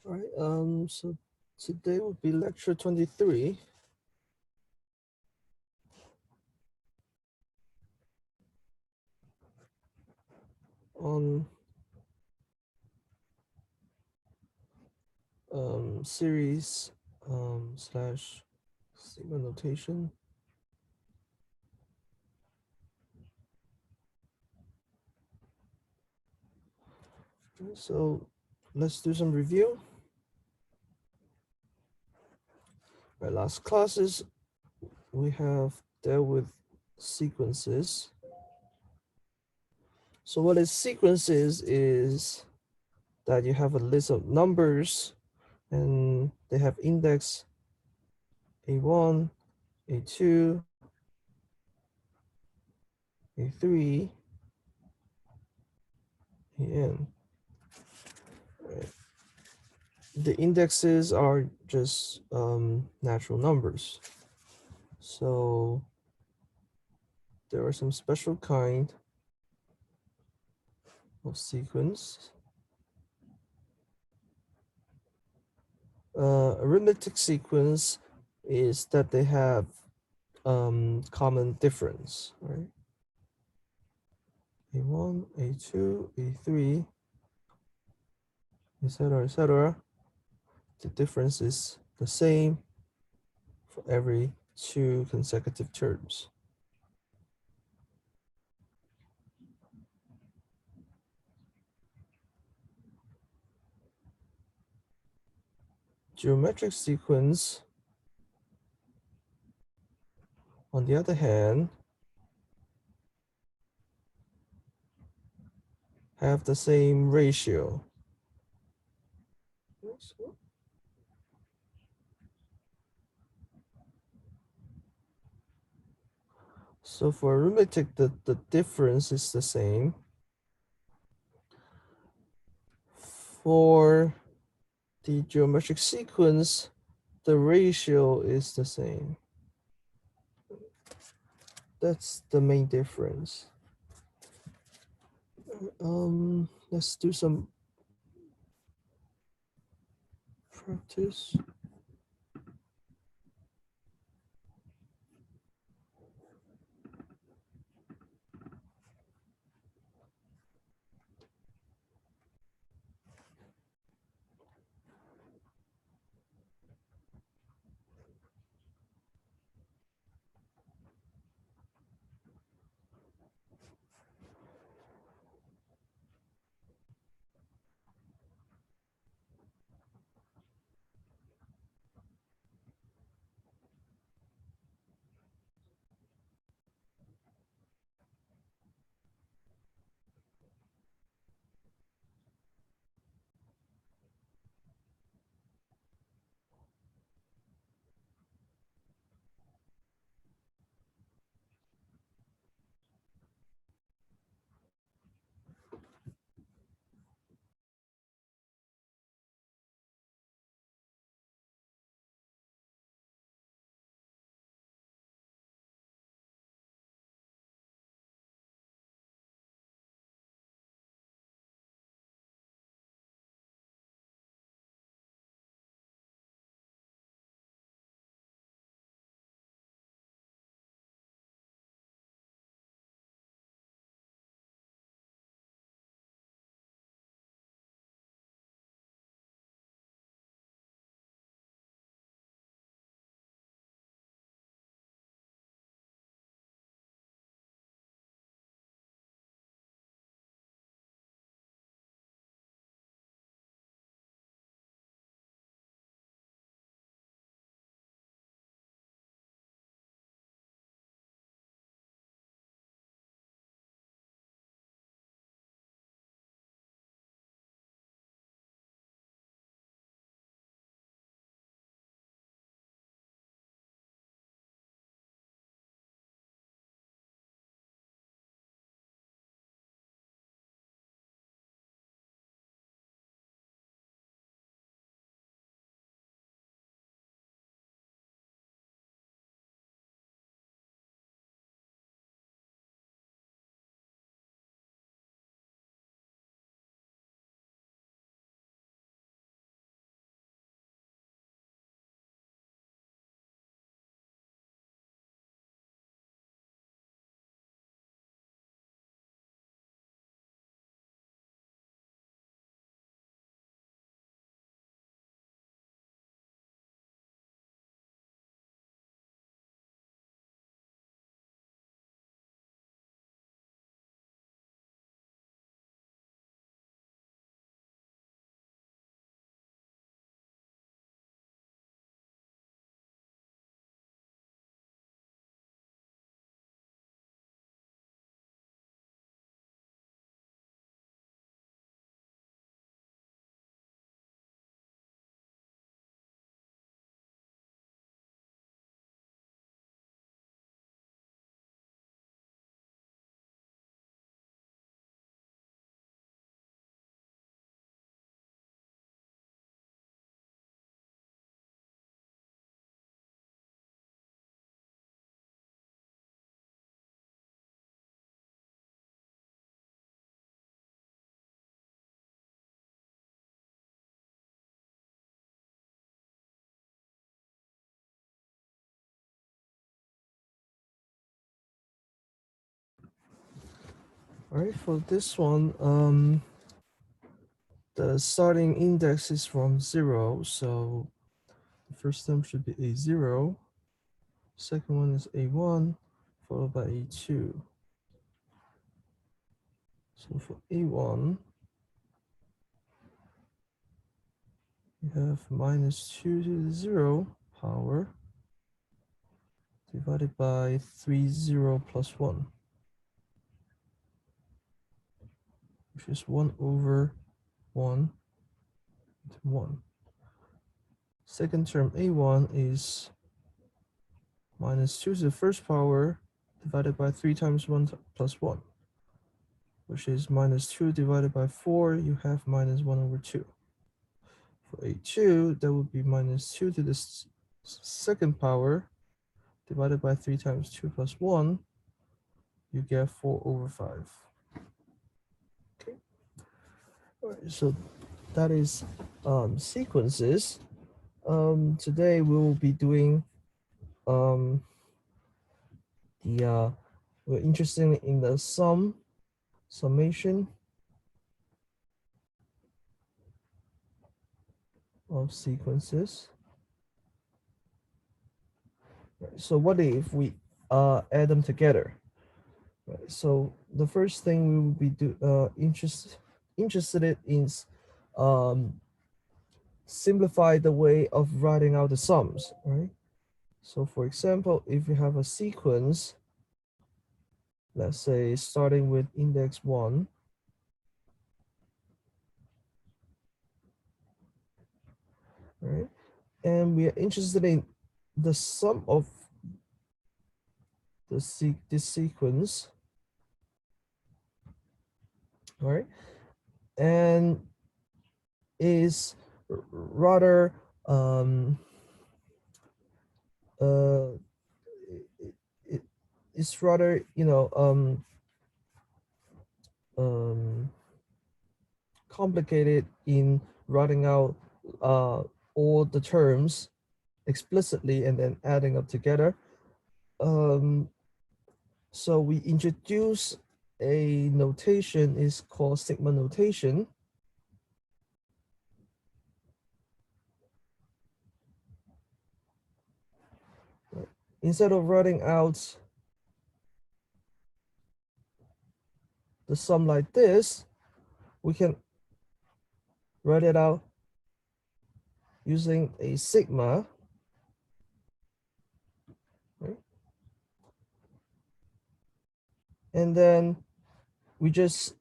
All right, so today will be lecture 23. On series slash sigma notation. So let's do some review. Our last classes, we have dealt with sequences. So what is sequences is that you have a list of numbers and they have index A1, A2, A3, AN. Right. The indexes are just natural numbers. So there are some special kind of sequence. Arithmetic sequence is that they have common difference, right? A1, A2, A3, etc., etc. The difference is the same for every two consecutive terms. Geometric sequence, on the other hand, have the same ratio. So for arithmetic, the difference is the same. For the geometric sequence, the ratio is the same. That's the main difference. Let's do some practice. All right, for this one, the starting index is from 0, so the first term should be A0. Second one is A1, followed by A2. So for A1, you have -2 to the 0 power divided by 30 plus 1, which is 1 over 1 to 1. Second term A1 is -2 to the first power divided by 3 times 1 plus 1, which is -2 divided by 4, you have -1 over 2. For A2, that would be -2 to the second power divided by 3 times 2 plus 1, you get 4 over 5. Okay. All right, so that is sequences. Today we will be doing we're interested in the summation of sequences. Right, so what if we add them together? Right, so the first thing we will be interested in is simplify the way of writing out the sums, right? So for example, if you have a sequence, let's say starting with index 1, right? And we are interested in the sum of this sequence, right? And is rather uh it, it's rather um complicated in writing out all the terms explicitly and then adding up together. So we introduce a notation is called sigma notation. Instead of writing out the sum like this, we can write it out using a sigma, right? And then we just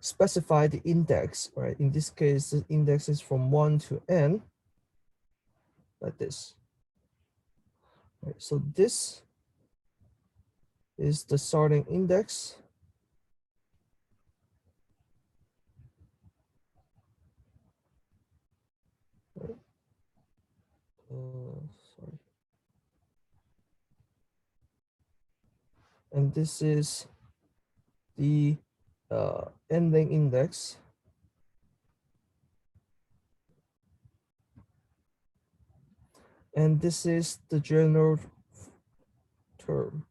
specify the index, right? In this case, the index is from 1 to n, like this. Right? So this is the starting index. Right? Sorry. And this is the ending index. And this is the general term.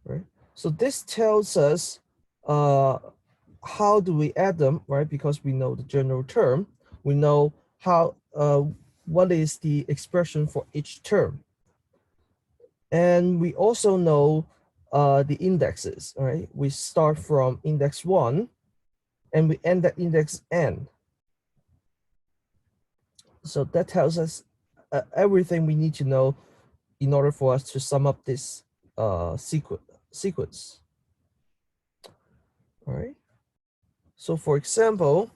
Right? So this tells us how do we add them, right? Because we know the general term, we know how what is the expression for each term, and we also know the indexes. Right? We start from index 1, and we end at index n. So that tells us everything we need to know in order for us to sum up this sequence. All right. So for example,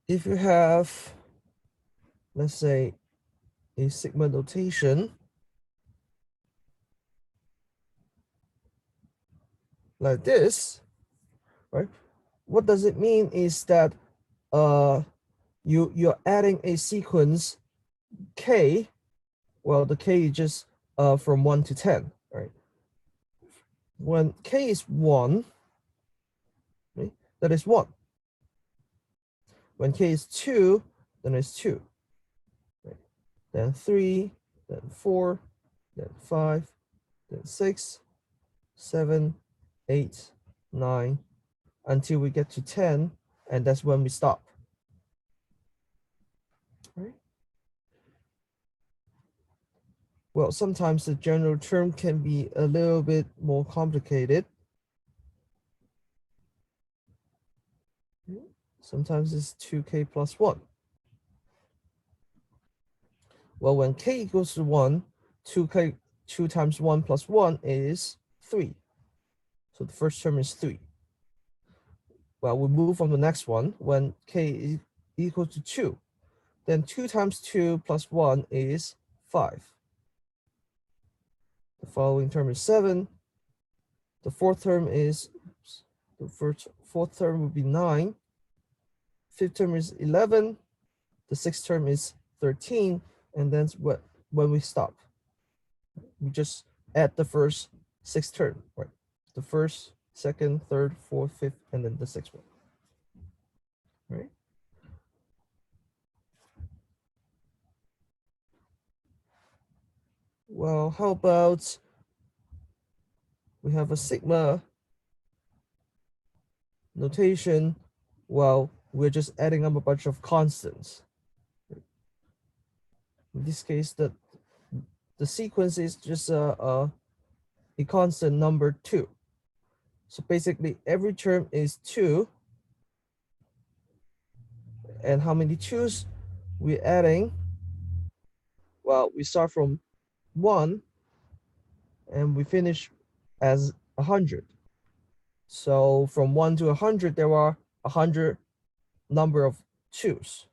if you have, let's say, a sigma notation like this, right? What does it mean is that you're adding a sequence k Well, the k is just from 1 to 10, right? When k is 1, right, that is 1. When k is 2, then it's 2. Right? Then 3, then 4, then 5, then 6, 7, 8, 9, until we get to 10, and that's when we stop. Right? Well, sometimes the general term can be a little bit more complicated. Sometimes it's 2k plus 1. Well, when k equals to 1, 2k 2 times 1 plus 1 is 3. So the first term is 3. Well, we move on to the next one. When k is equal to 2, then 2 times 2 plus 1 is 5. The following term is 7. The fourth term is, fourth term would be 9. Fifth term is 11. The sixth term is 13. And then when we stop, we just add the first 6 term, right? The first, second, third, fourth, fifth, and then the sixth one, right? Well, how about we have a sigma notation? Well, we're just adding up a bunch of constants. In this case, the sequence is just a constant number 2. So basically, every term is 2. And how many 2's we're adding? Well, we start from 1 and we finish as 100. So from 1 to 100, there are 100 number of 2's.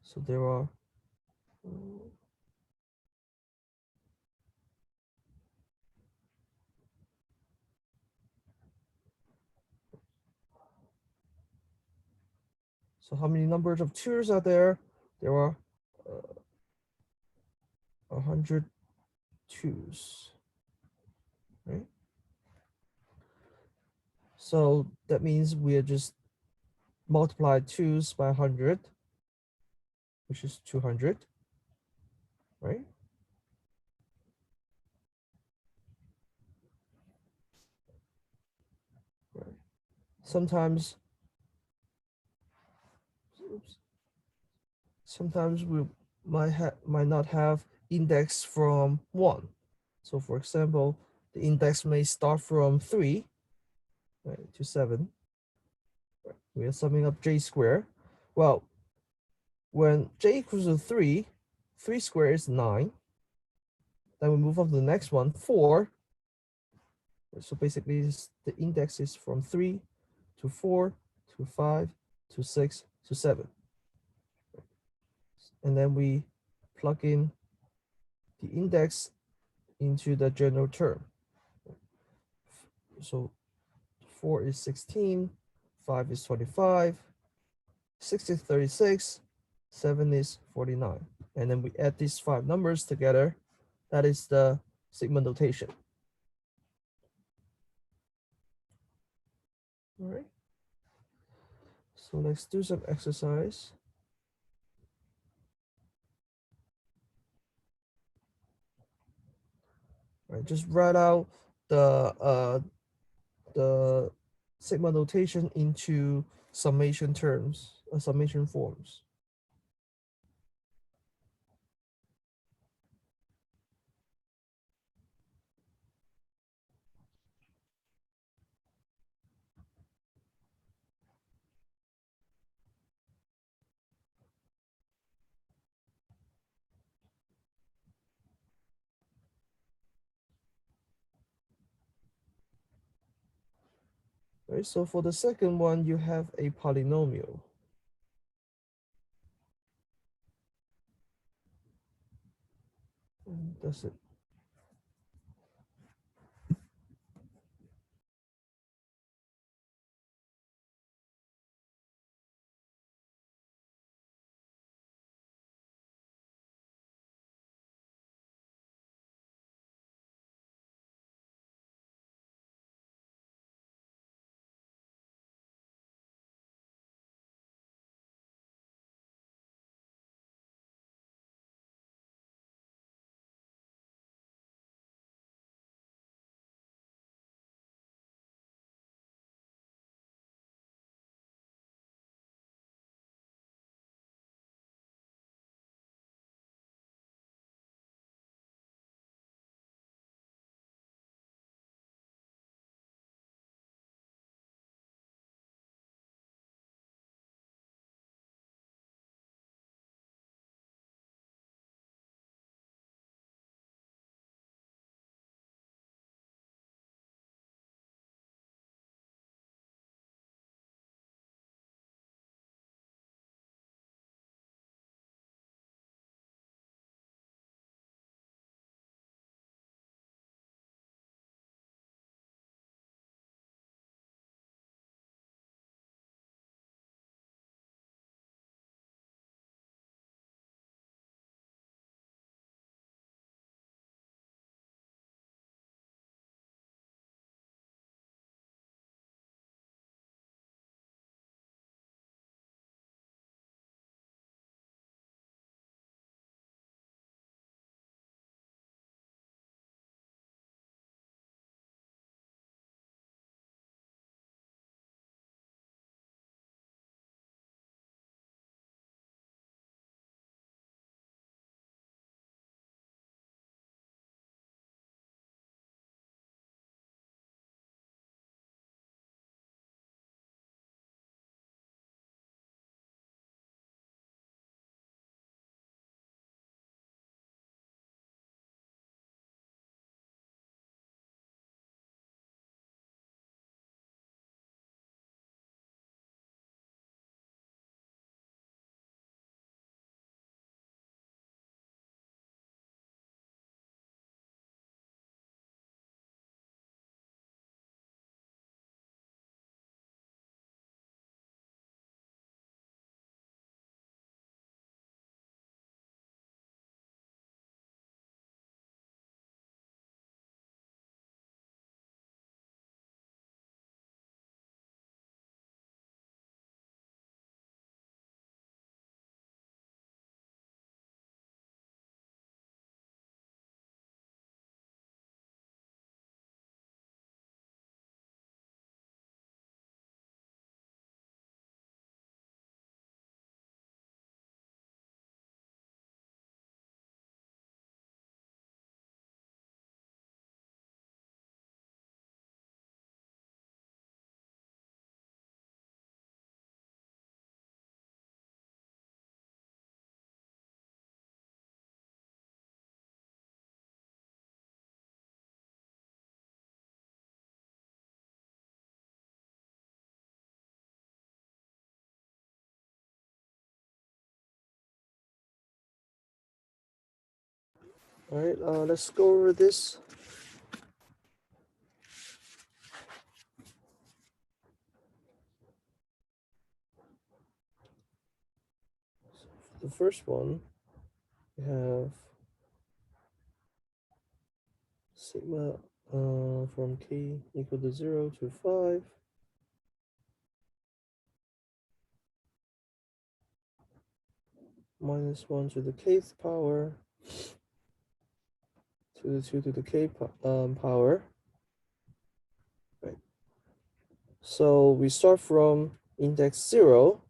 So there are so how many numbers of 2's are there? There are 100 2's, right? So that means we are just multiply 2's by 100, which is 200, right? Right. Sometimes, sometimes we might not have index from 1. So for example, the index may start from 3, right, to 7. We are summing up j squared. Well, when j equals to 3, 3 squared is 9. Then we move on to the next one, 4. So basically, the index is from 3 to 4 to 5 to 6 to 7. And then we plug in the index into the general term. So 4 is 16, 5 is 25, 6 is 36, 7 is 49. And then we add these 5 numbers together. That is the sigma notation. All right. So let's do some exercise. All right, just write out the sigma notation into summation terms, summation forms. Right, so for the second one, you have a polynomial. And that's it. All right, let's go over this. The first one, we have sigma from k equal to 0 to 5. Minus 1 to the kth power to the 2 to the k power. Right. So we start from index 0.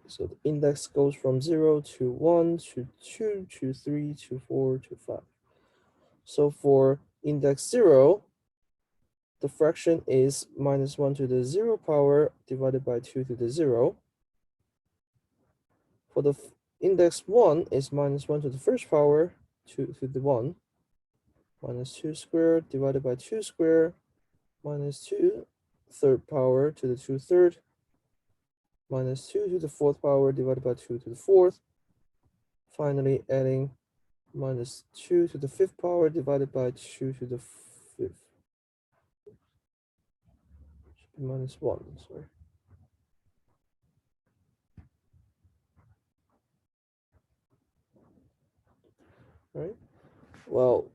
So the index goes from 0 to 1 to 2 to 3 to 4 to 5. So for index 0, the fraction is minus 1 to the 0 power divided by 2 to the 0. For the index 1 is minus 1 to the first power 2 to the 1. Minus 2 squared divided by 2 squared minus 2 third power to the 2 third minus 2 to the fourth power divided by 2 to the fourth. Finally, adding minus 2 to the fifth power divided by 2 to the fifth. Should be minus 1, sorry. Right? Well,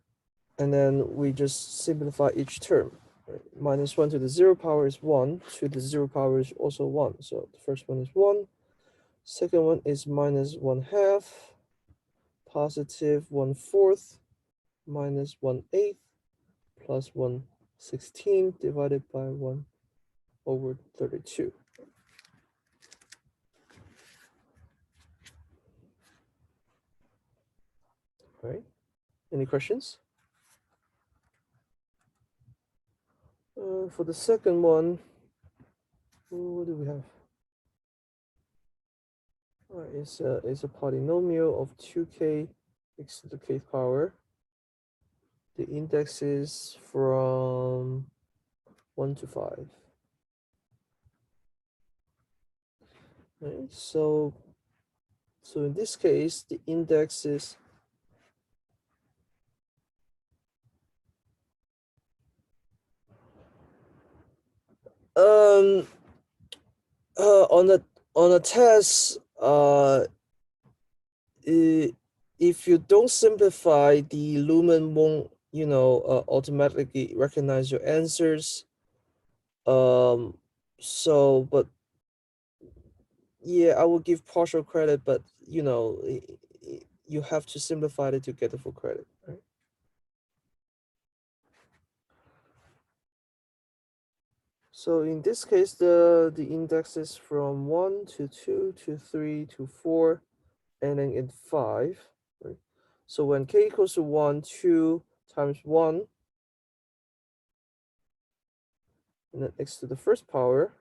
and then we just simplify each term. Right? Minus 1 to the 0 power is 1. To the 0 power is also 1. So the first one is 1. Second one is minus 1/2. Positive 1/4 minus 1/8 plus 1/16 divided by 1 over 32. All right. Any questions? For the second one, what do we have? All right, it's a polynomial of 2k x to the kth power. The index is from 1 to 5. Right, so in this case, the index is on a test, if you don't simplify, the lumen won't, automatically recognize your answers. So, but yeah, I will give partial credit, but you have to simplify it to get the full credit, right? So in this case, the index is from 1 to 2 to 3 to 4, ending in 5, right? So when k equals to 1, 2 times 1, and then x to the first power,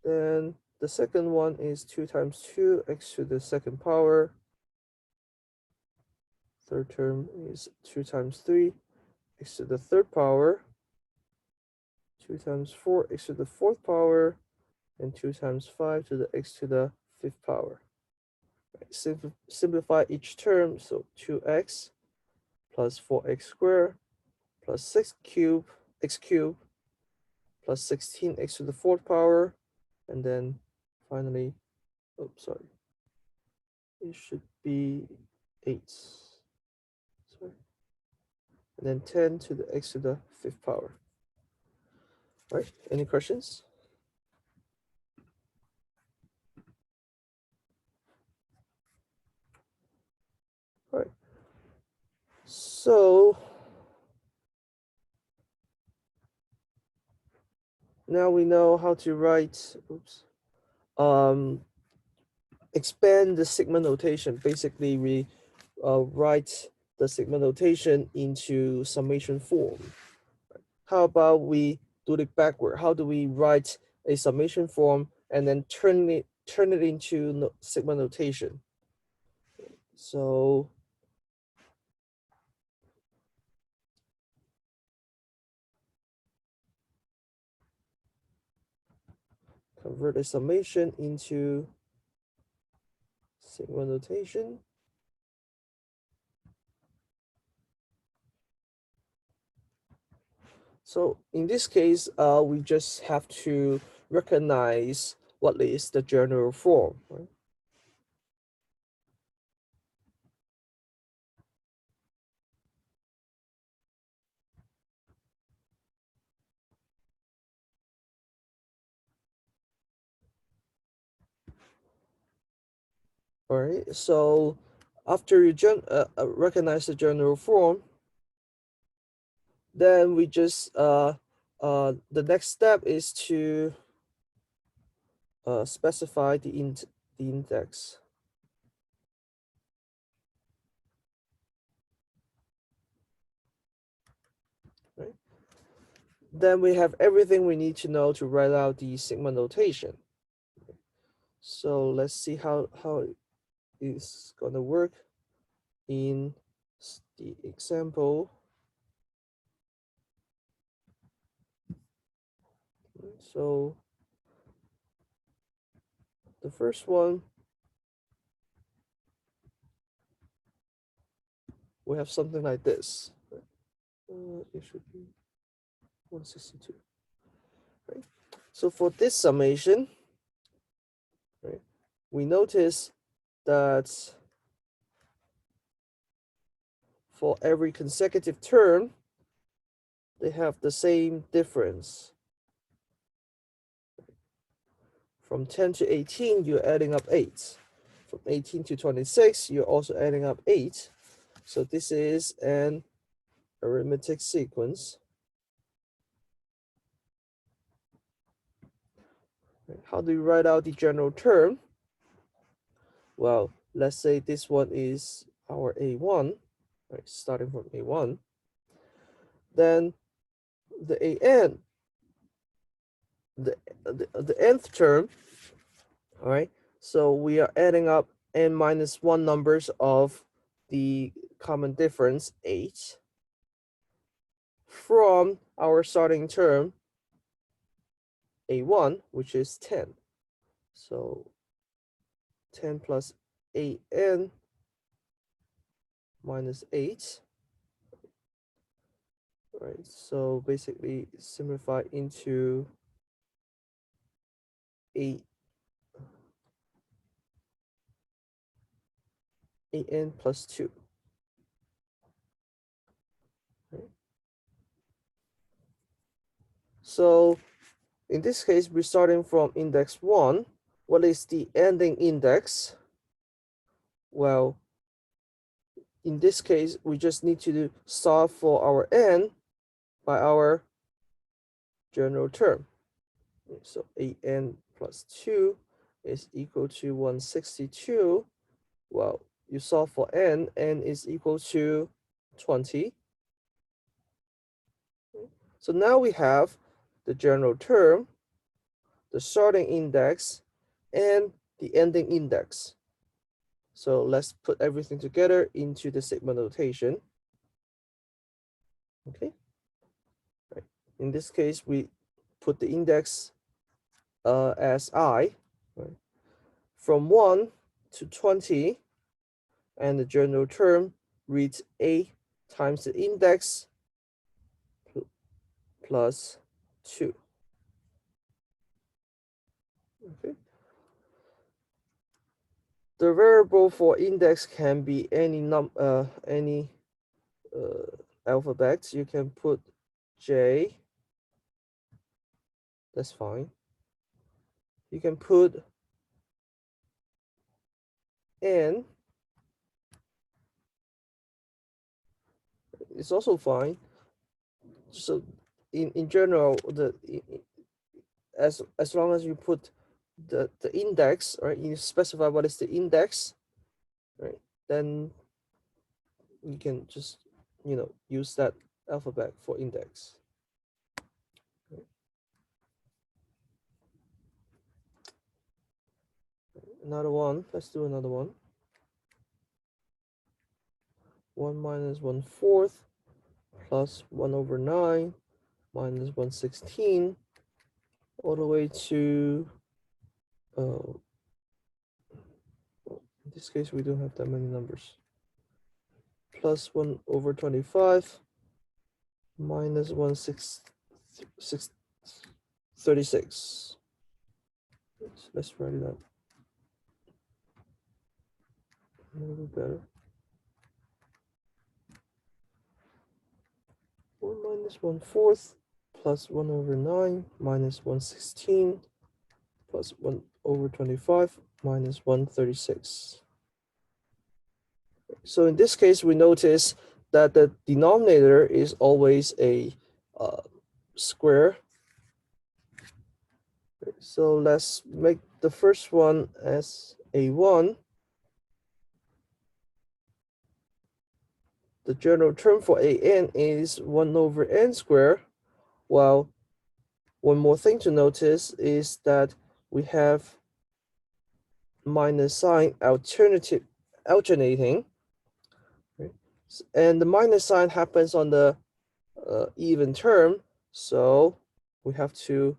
then the second one is 2 times 2, x to the second power. Third term is 2 times 3, x to the third power. 2 times 4, x to the fourth power. And 2 times 5 to the x to the fifth power. Right. Simplify each term, so 2x plus 4x squared plus 6 cubed, x cubed, plus 16x to the fourth power, and then finally, sorry, it should be 8. Sorry. And then 10 to the x to the fifth power. All right, any questions? All right. So now we know how to write, expand the sigma notation. Basically, we write the sigma notation into summation form. How about we do it backward? How do we write a summation form and then turn it into sigma notation? So convert a summation into sigma notation. So in this case, we just have to recognize what is the general form, right? All right, so after you recognize the general form, then we just the next step is to specify the index. Right? Then we have everything we need to know to write out the sigma notation. So let's see how it's gonna work in the example. So the first one, we have something like this. It should be 162. Right? So for this summation, right, we notice that for every consecutive term, they have the same difference. From 10 to 18, you're adding up 8. From 18 to 26, you're also adding up 8. So this is an arithmetic sequence. How do you write out the general term? Well, let's say this one is our A1, right, starting from A1. Then the AN, the nth term, all right, so we are adding up n minus 1 numbers of the common difference, 8, from our starting term, A1, which is 10. So 10 plus AN minus 8. Right, so basically simplify into 8 AN plus 2. Right? So in this case, we're starting from index 1. What is the ending index? Well, in this case, we just need to solve for our n by our general term. So AN plus 2 is equal to 162. Well, you solve for n is equal to 20. So now we have the general term, the starting index, and the ending index. So let's put everything together into the sigma notation. Okay. Right. In this case, we put the index as I, right, from 1 to 20, and the general term reads A times the index plus 2. Okay. The variable for index can be any alphabet. You can put J. That's fine. You can put N. It's also fine. So in general, as long as you put the index, right, you specify what is the index, right, then you can just use that alphabet for index. Right. Another one, let's do another one. 1 minus 1/4 plus 1/9 minus 1/16 all the way to in this case we don't have that many numbers, plus 1/25 minus 1/6 36. Let's write it out a little better. 1 minus 1/4 plus 1 over 9 minus 1/16 plus 1 over 25 minus 1/36. So in this case, we notice that the denominator is always a square. So let's make the first one as a1. The general term for an is 1 over n squared, while one more thing to notice is that we have minus sign alternating, right? And the minus sign happens on the even term, so we have to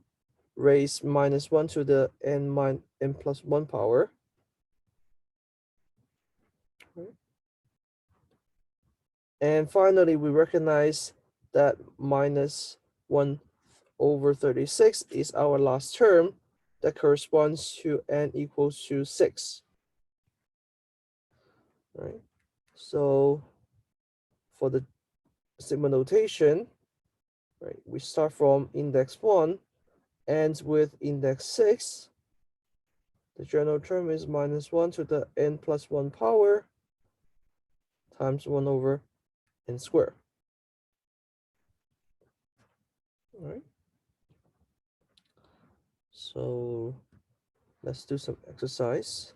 raise minus 1 to the n plus 1 power. Right? And finally, we recognize that minus 1 over 36 is our last term that corresponds to n equals to 6. Right? So for the sigma notation, right, we start from index 1, ends with index 6. The general term is minus 1 to the n plus 1 power times 1 over n squared. All right. So let's do some exercise.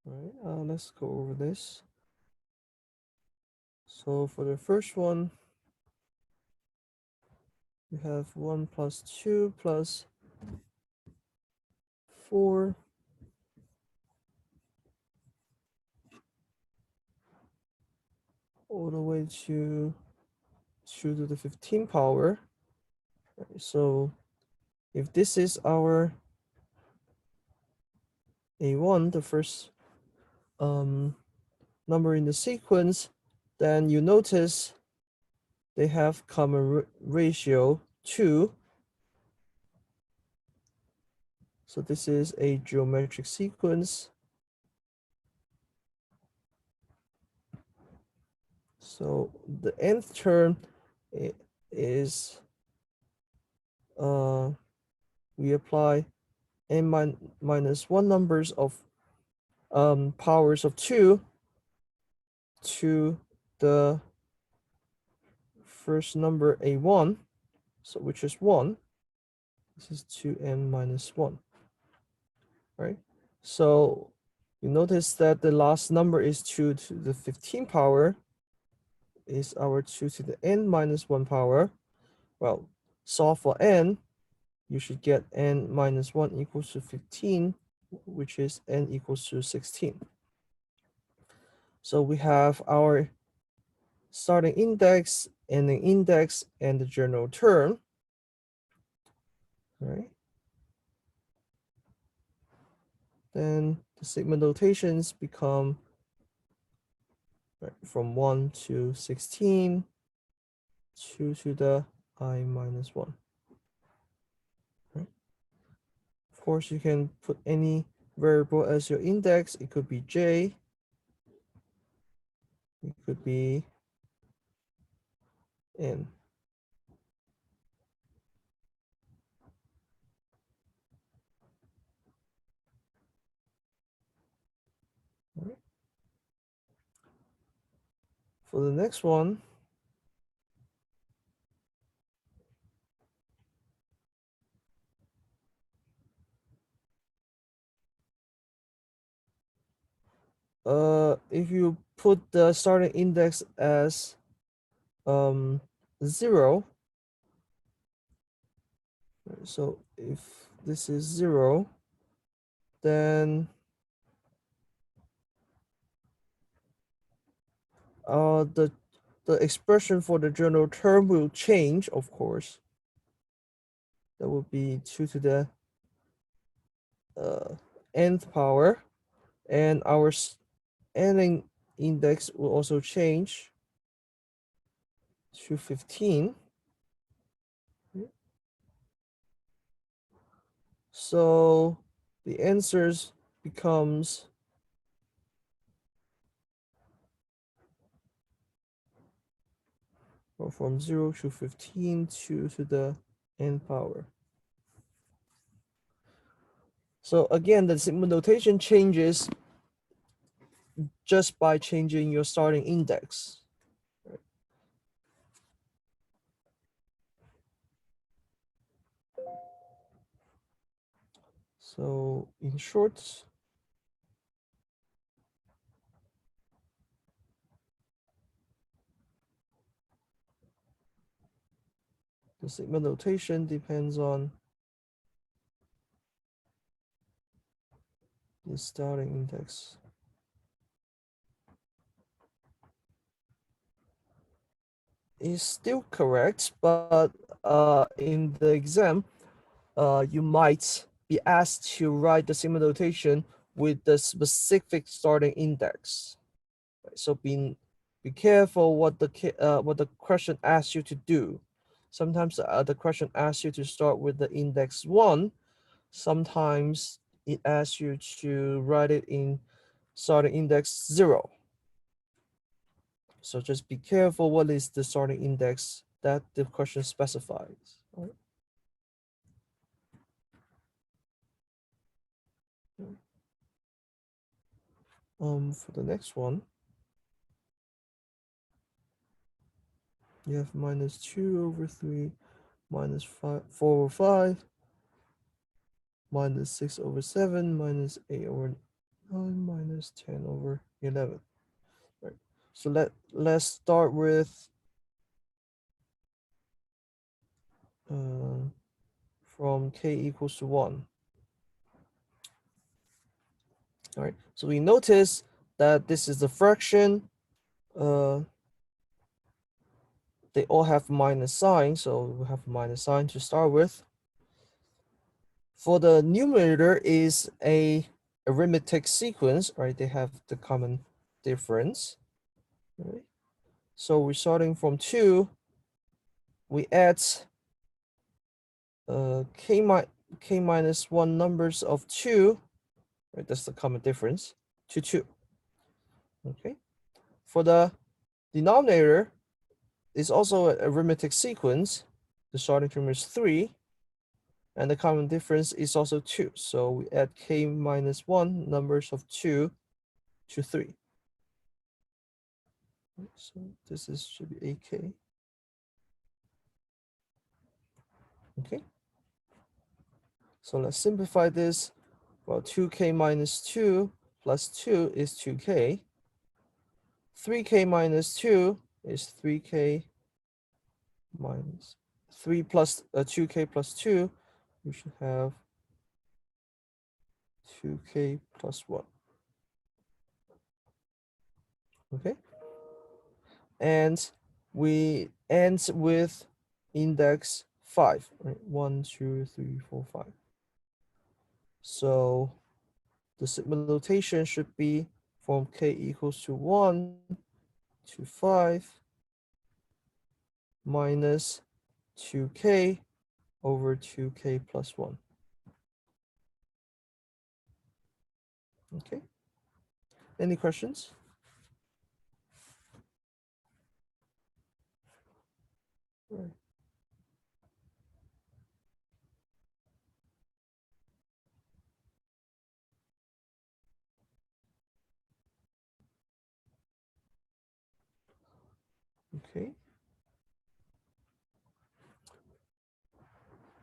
All right, let's go over this. So for the first one, you have 1 plus 2 plus 4 all the way to 2 to the 15 power. Right, so if this is our A1, the first number in the sequence, then you notice they have common ratio 2. So this is a geometric sequence. So the nth term is we apply n minus 1 numbers of powers of 2 to the first number A1, so which is 1. This is 2n minus 1, right? So you notice that the last number is 2 to the 15 power is our 2 to the n minus 1 power. Well, solve for n, you should get n minus 1 equals to 15, which is n equals to 16. So we have our starting index, ending index, and the general term. Right? Then the sigma notations become from 1 to 16, 2 to the I minus 1. Right? Of course, you can put any variable as your index. It could be j, it could be n. Right? For the next one, if you put the starting index as 0, so if this is 0, then the expression for the general term will change, of course. That would be 2 to the nth power, and our ending index will also change to 15. So the answers becomes from 0 to 15, 2 to the n power. So again, the sigma notation changes just by changing your starting index. So in short, the sigma notation depends on the starting index. Is still correct, but in the exam, you might be asked to write the sigma notation with the specific starting index. So be careful what the question asks you to do. Sometimes the question asks you to start with the index 1. Sometimes it asks you to write it in starting index 0. So just be careful what is the starting index that the question specifies. Right? For the next one, you have minus 2 over 3, minus 4 over 5, minus 6 over 7, minus 8 over minus 10 over 11. Right. So let's start with from k equals to 1. All right. So we notice that this is the fraction. They all have minus sign, so we have minus sign to start with. For the numerator is a arithmetic sequence, right? They have the common difference. Right? So we're starting from 2. We add k minus 1 numbers of 2, right? That's the common difference, to 2. Okay. For the denominator, is also an arithmetic sequence. The starting term is 3, and the common difference is also 2. So we add k minus 1 numbers of 2 to 3. So this should be ak. Okay. So let's simplify this. Well, 2k minus 2 plus 2 is 2k. 3k minus 2 is 3k minus 3 plus 2k plus 2. We should have 2k plus 1. Okay. And we end with index 5, right? 1, 2, 3, 4, 5. So the sigma notation should be from k equals to 1 to 5 minus 2k over 2k plus 1. Okay. Any questions? Right. Okay.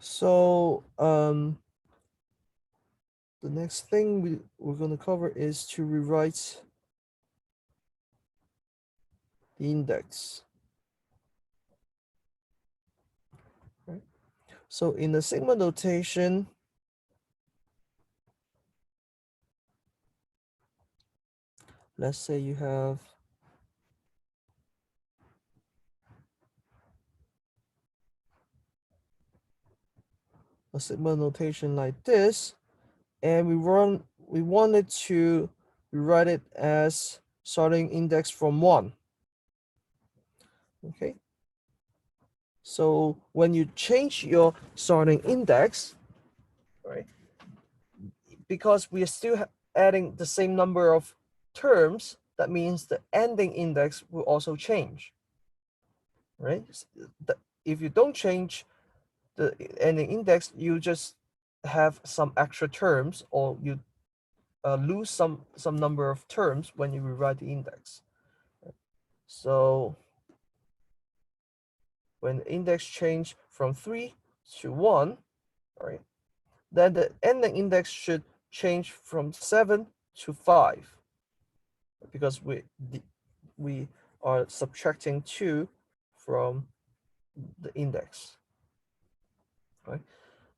So the next thing we're going to cover is to rewrite the index. Right. So in the sigma notation, let's say you have a sigma notation like this, and we wanted to rewrite it as starting index from 1. Okay. So when you change your starting index, right, because we are still adding the same number of terms, that means the ending index will also change, right? If you don't change the ending index, you just have some extra terms, or you lose some number of terms when you rewrite the index. So when the index change from 3 to 1, right, then the ending index should change from 7 to 5, because we are subtracting 2 from the index. Right.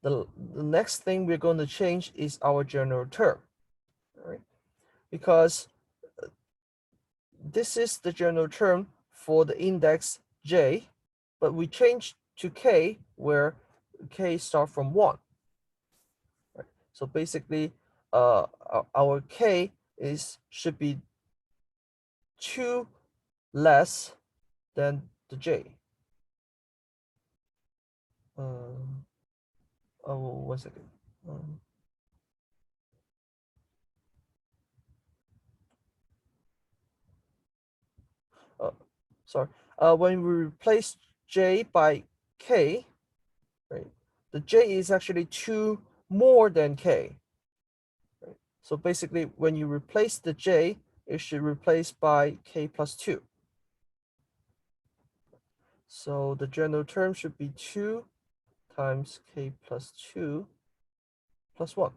The next thing we're going to change is our general term, right? Because this is the general term for the index j, but we change to k where k start from 1. Right? So basically, our k should be 2 less than the j. Oh, 1 second. Uh, Sorry. When we replace j by k, right, the j is actually 2 more than k. Right? So basically, when you replace the j, it should replace by k plus 2. So the general term should be 2 times k plus 2 plus 1.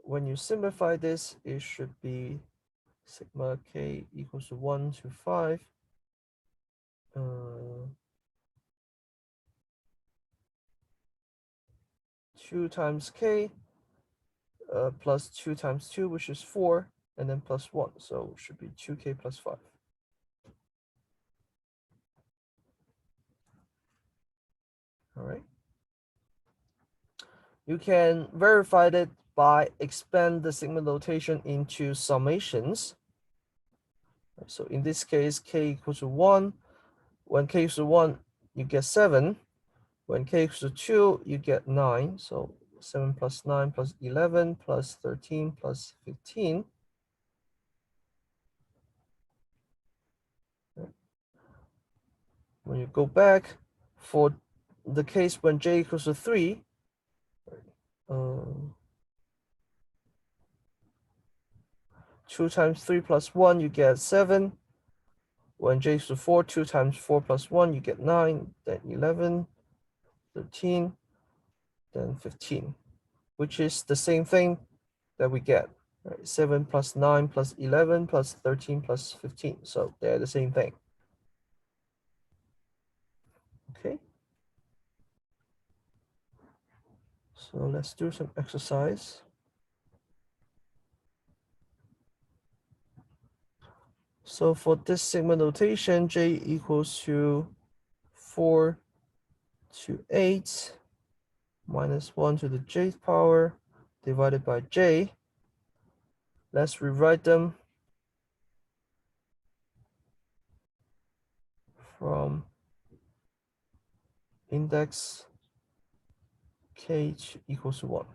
when you simplify this, it should be sigma k equals to 1 to 5. 2 times k plus 2 times 2, which is 4, and then plus 1. So it should be 2k plus 5. All right. You can verify that by expand the sigma notation into summations. So in this case, k equals to 1. When k equals to 1, you get 7. When k equals to 2, you get 9. So 7 plus 9 plus 11 plus 13 plus 15. When you go back for the case when j equals to 3, 2 times 3 plus 1, you get 7. When j equals to 4, 2 times 4 plus 1, you get 9, then 11, 13, then 15, which is the same thing that we get. Right? 7 plus 9 plus 11 plus 13 plus 15. So they're the same thing. Okay. So let's do some exercise. So for this sigma notation, j equals to 4 to 8 minus 1 to the jth power divided by j. Let's rewrite them from index k equals to 1.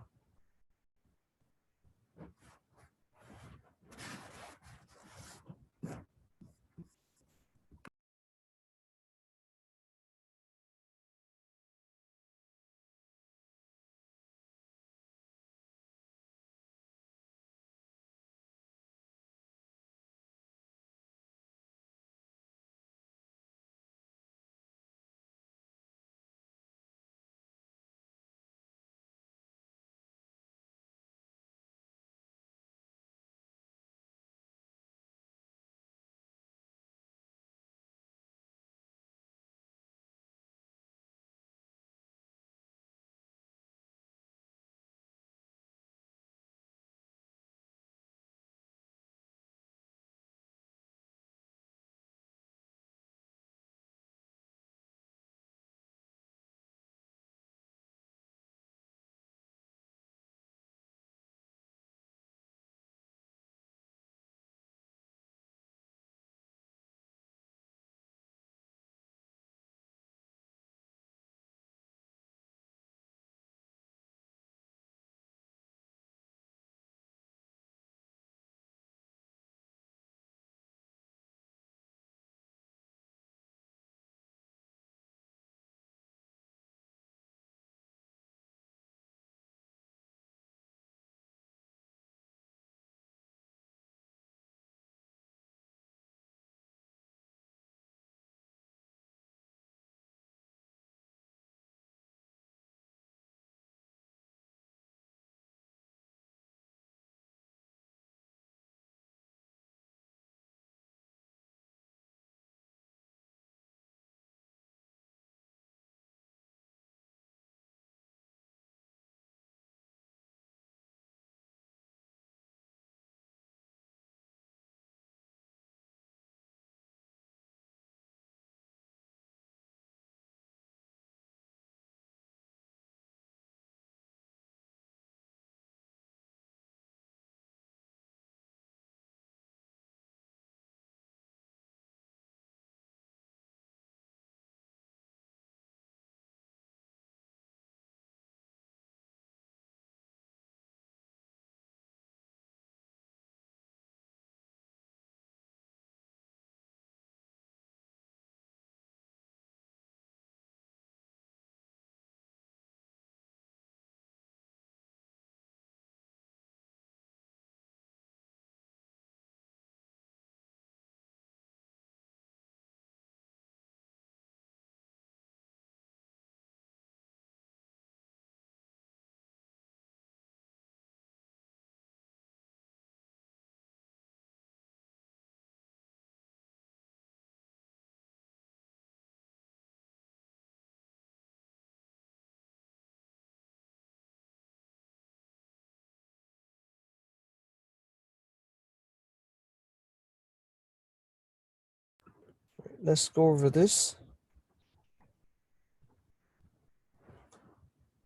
let's go over this.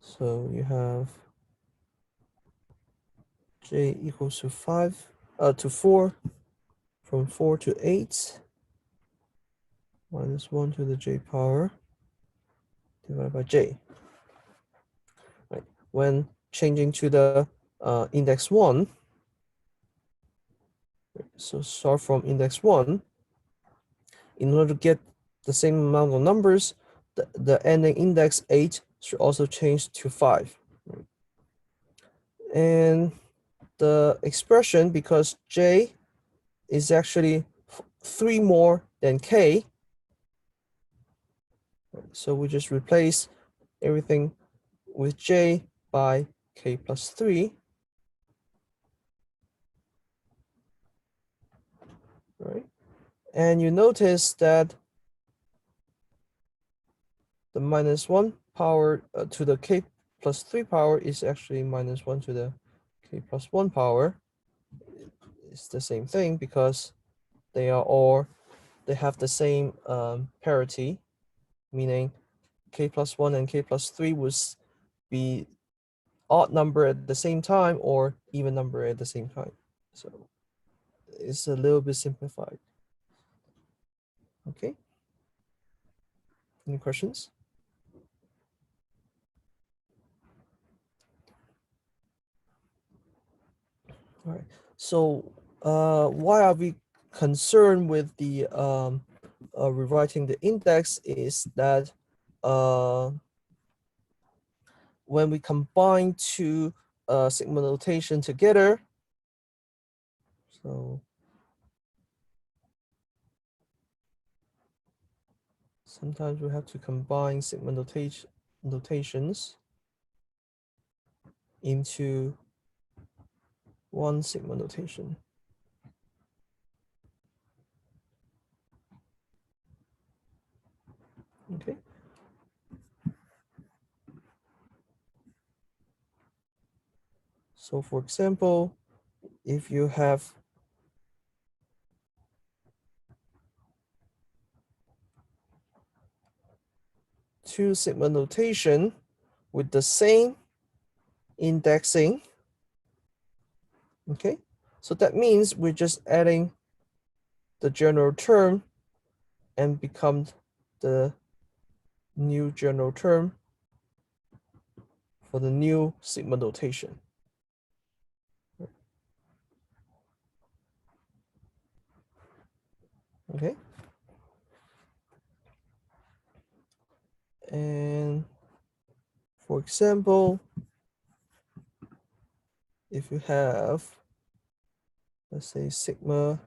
So you have j equals to 4, from 4 to 8, minus 1 to the j power divided by j. Right. When changing to the index 1, so start from index 1, in order to get the same amount of numbers, the ending index 8 should also change to 5. And the expression, because j is actually 3 more than k, so we just replace everything with j by k plus 3. Right? And you notice that the minus 1 power to the k plus 3 power is actually minus 1 to the k plus 1 power. It's the same thing because they have the same parity, meaning k plus 1 and k plus 3 would be odd number at the same time or even number at the same time. So it's a little bit simplified. Okay. Any questions? All right. So why are we concerned with the rewriting the index is that when we combine two sigma notation together, so sometimes we have to combine sigma notations into one sigma notation. Okay. So for example, if you have two sigma notation with the same indexing, okay, so that means we're just adding the general term and become the new general term for the new sigma notation. Okay. And for example, if you have, let's say, sigma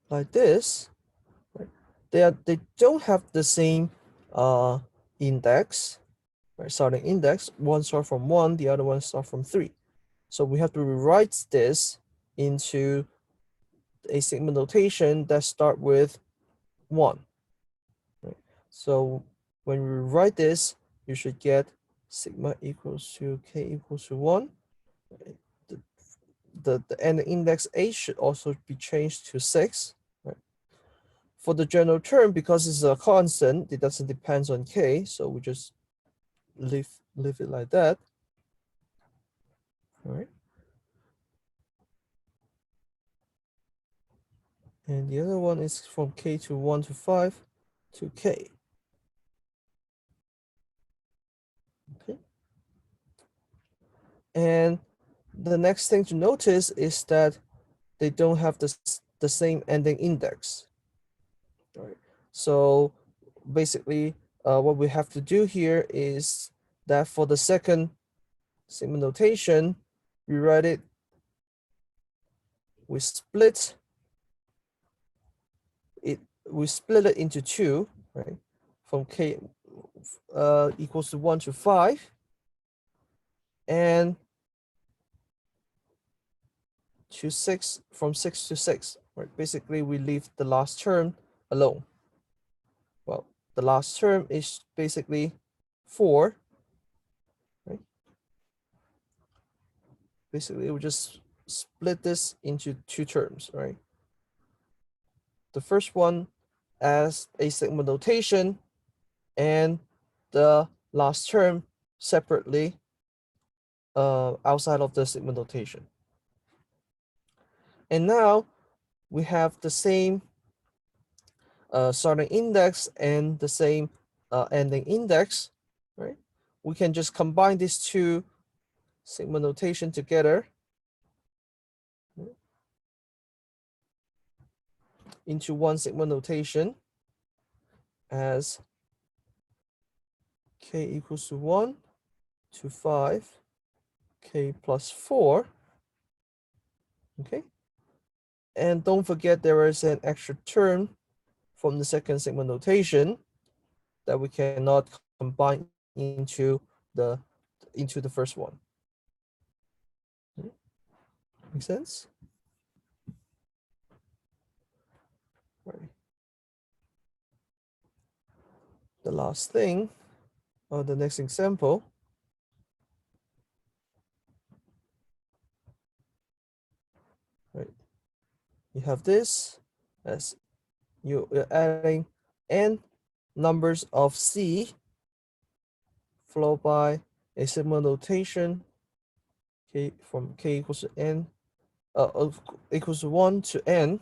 like this, right? They don't have the same index, right? Starting index. One start from 1, the other one start from 3. So we have to rewrite this into a sigma notation that start with 1. Right? So when we write this, you should get sigma equals to k equals to 1. Right? The end index 8 should also be changed to 6. Right? For the general term, because it's a constant, it doesn't depend on k, so we just leave it like that. All right. And the other one is from k to 1 to 5 to k. Okay. And the next thing to notice is that they don't have the same ending index. All right. So basically, what we have to do here is that for the second sigma notation, we write it, we split it, into 2, right? From k equals to 1 to 5, and to 6, from 6 to 6, right? Basically, we leave the last term alone. Well, the last term is basically 4, right? Basically, we just split this into 2 terms, right? The first one as a sigma notation and the last term separately outside of the sigma notation. And now we have the same starting index and the same ending index, right? We can just combine these two sigma notation together into one sigma notation as k equals to 1 to 5, k plus 4, okay? And don't forget there is an extra term from the second sigma notation that we cannot combine into the first one. Make sense? Right. The last thing, or the next example, right? You have this as you're adding n numbers of c followed by a sigma notation k from k equals to n equals to 1 to n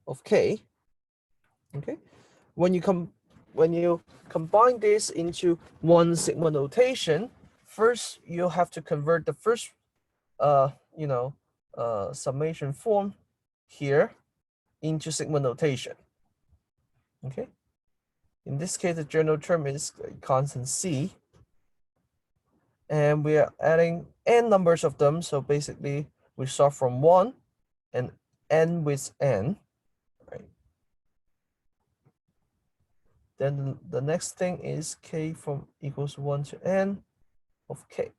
of k. Okay, when you combine this into one sigma notation, first you have to convert the first summation form here into sigma notation. Okay, in this case the general term is constant c, and we are adding n numbers of them, so basically we start from 1 and end with n, right? Then the next thing is k from equals 1 to n of k.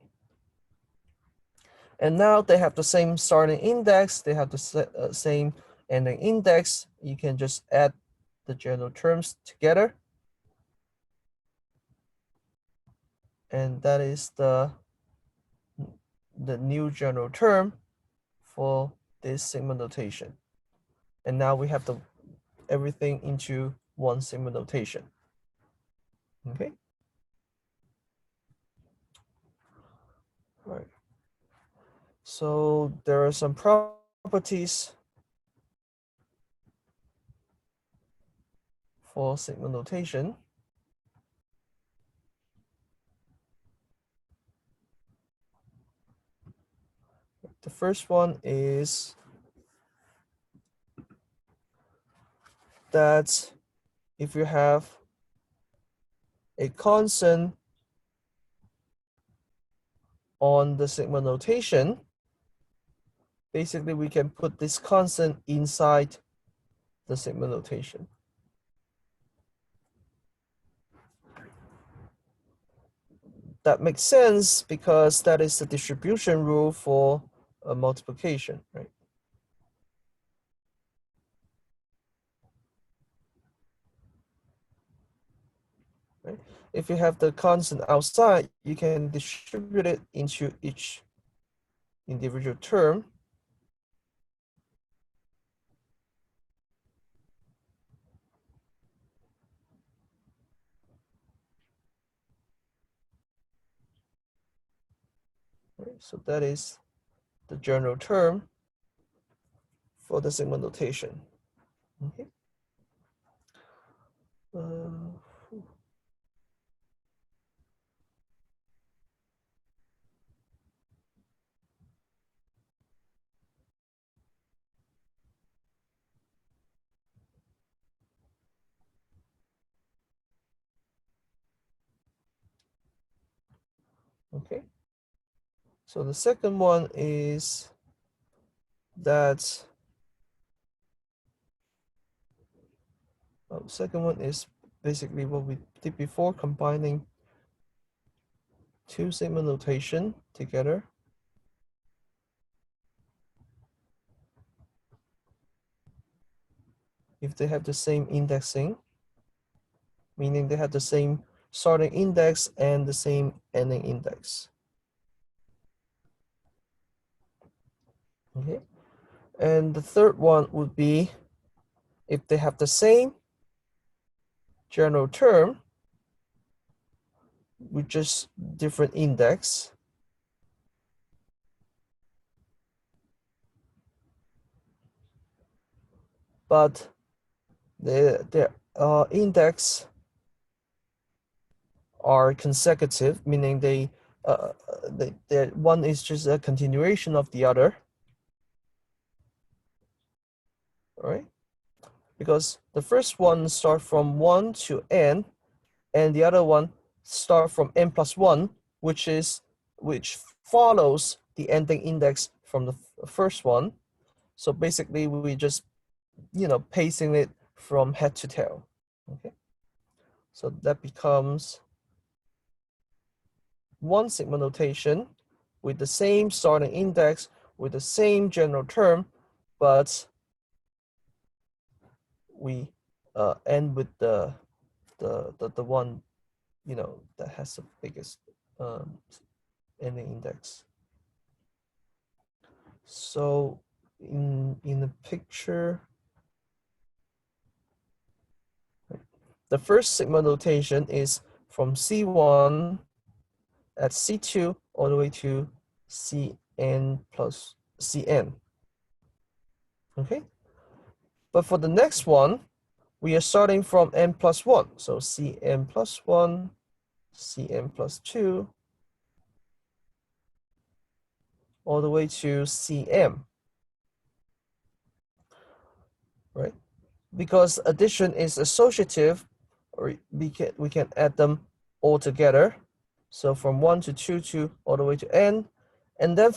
And now they have the same starting index, they have the same ending index. You can just add the general terms together. And that is the new general term for this sigma notation. And now we have everything into one sigma notation. Okay. All right. So there are some properties for sigma notation. The first one is that if you have a constant on the sigma notation, basically we can put this constant inside the sigma notation. That makes sense because that is the distribution rule for multiplication, right? Right? If you have the constant outside, you can distribute it into each individual term. Right? So that is the general term for the sigma notation. Okay. Okay. So the second one is that second one is basically what we did before, combining two sigma notation together. If they have the same indexing. meaning they have the same starting index and the same ending index. Okay, and the third one would be if they have the same general term with just different index, but their index are consecutive, meaning they one is just a continuation of the other, right? Because the first one start from 1 to n, and the other one start from n plus 1, which follows the ending index from the first one. So basically, we just pacing it from head to tail. Okay, so that becomes one sigma notation with the same starting index, with the same general term, but we end with the one that has the biggest ending index. So in the picture, the first sigma notation is from C1 at C2 all the way to Cn plus Cn. Okay, but for the next one, we are starting from n plus 1. So Cn plus 1, Cn plus 2, all the way to Cm, right? Because addition is associative, or we can add them all together. So from 1 to 2 to all the way to n, and then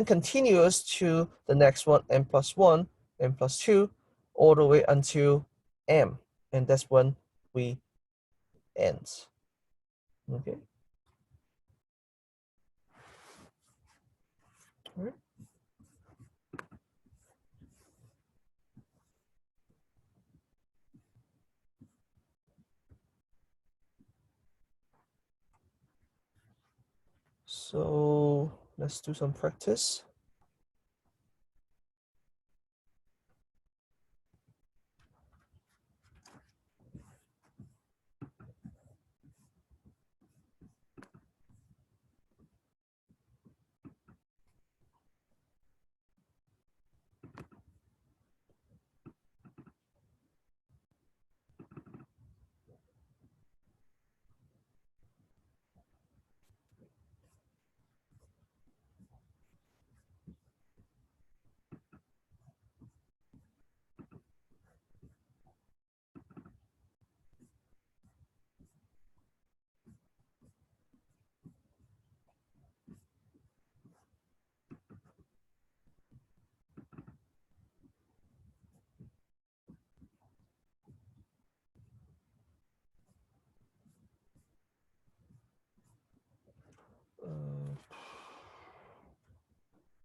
continuous to the next one, n plus 1, n plus 2, all the way until m, and that's when we end. Okay. All right. So let's do some practice.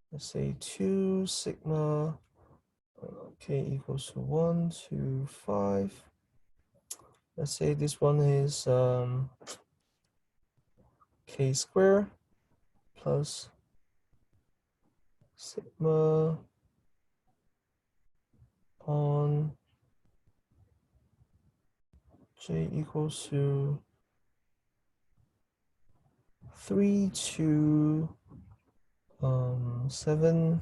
Let's say 2 sigma k equals to 1 to 5. Let's say this one is k squared plus sigma on j equals to 3 to 7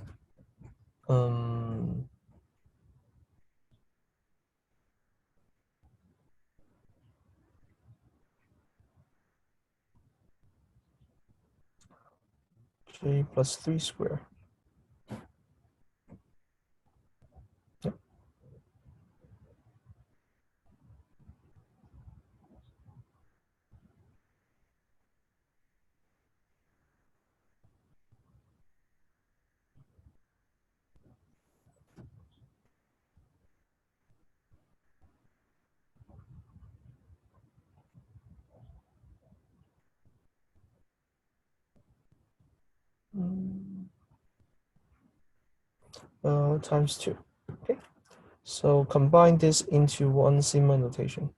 j plus 3 squared. Yep. Times 2. Okay, so combine this into one sigma notation.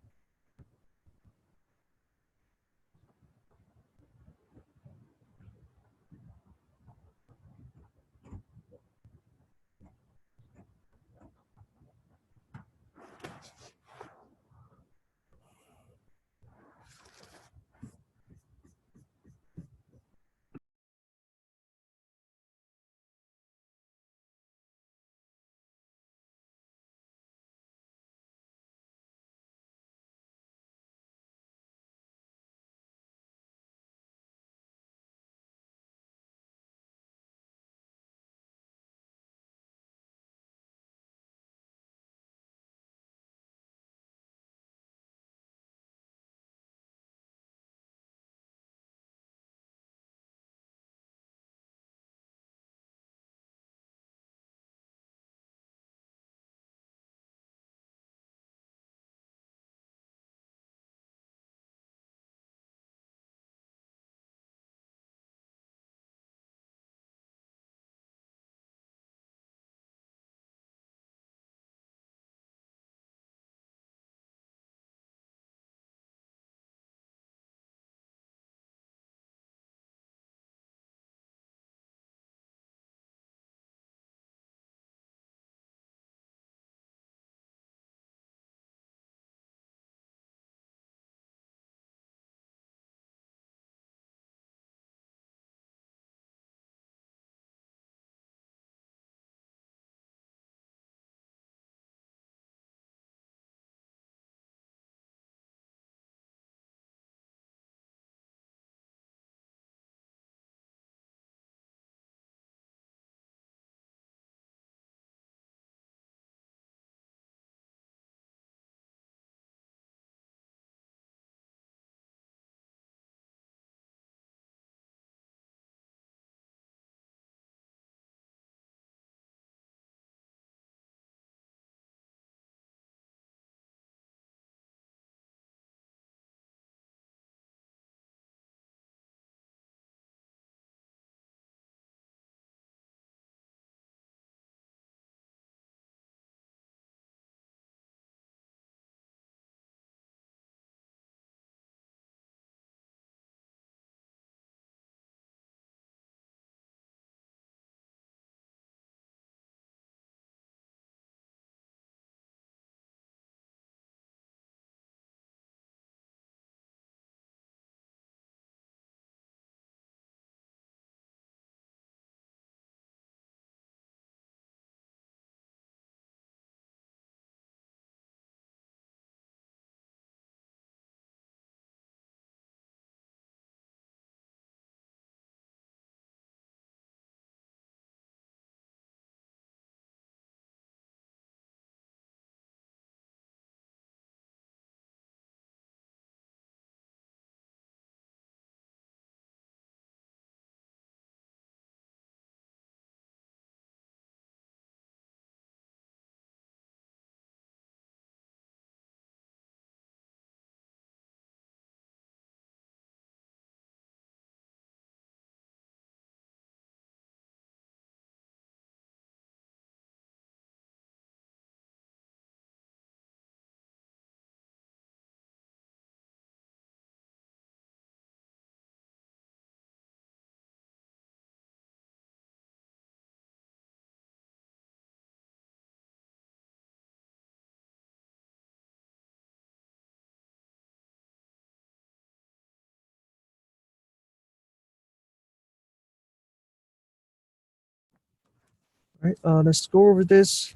Right, let's go over this.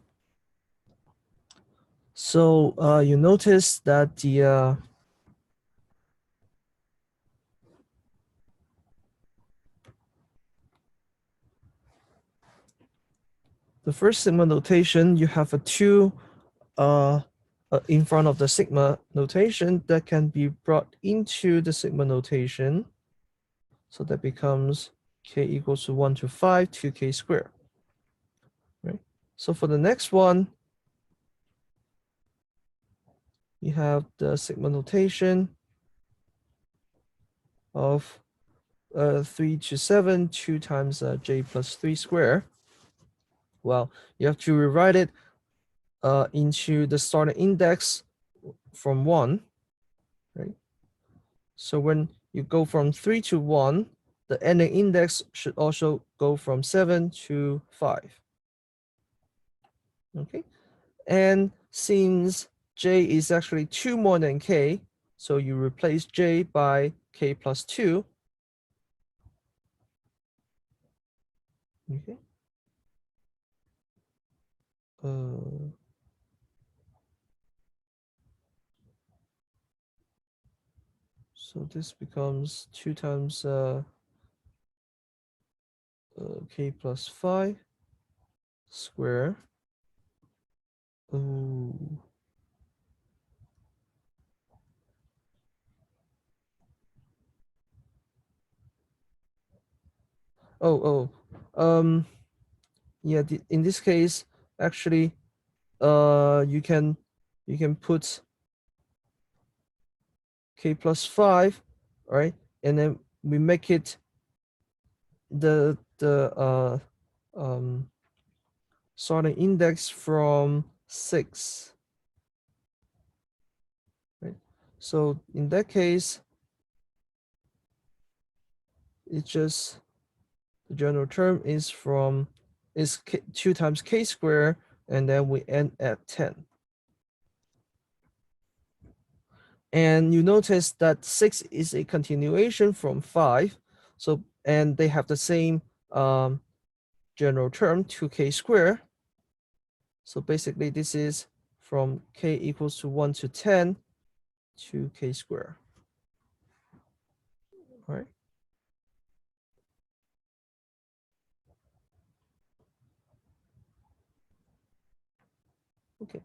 So you notice that the first sigma notation, you have a 2 in front of the sigma notation that can be brought into the sigma notation. So that becomes k equals to 1 to 5, 2k squared. Right? So for the next one, you have the sigma notation of 3 to 7, 2 times j plus 3 squared. Well, you have to rewrite it into the starting index from 1, right? So when you go from 3 to 1, the ending index should also go from 7 to 5. Okay, and since j is actually 2 more than k, so you replace j by k plus 2. Okay. So this becomes 2 times k plus 5 square. Oh. Oh, yeah, in this case, actually, you can put k plus 5, right? And then we make it the sorting index from 6, right? So in that case, it's just the general term is 2 times k squared, and then we end at 10. And you notice that 6 is a continuation from 5. So, and they have the same general term, 2k squared. So basically this is from k equals to 1 to 10 to k squared. All right. Okay.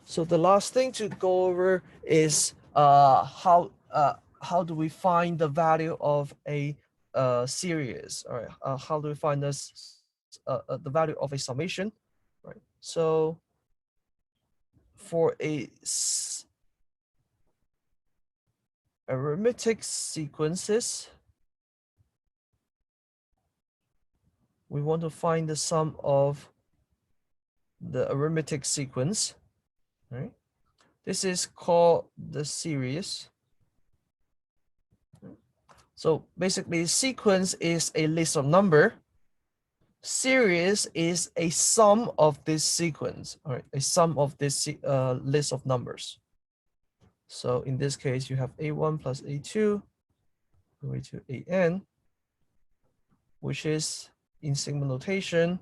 So the last thing to go over is how do we find the value of a series? All right. How do we find this the value of a summation? Right. So for arithmetic sequences, we want to find the sum of the arithmetic sequence. Right. This is called the series. So basically, sequence is a list of number. Series is a sum of this sequence, all right, a sum of this list of numbers. So in this case, you have A1 plus A2 all the way to AN, which is in sigma notation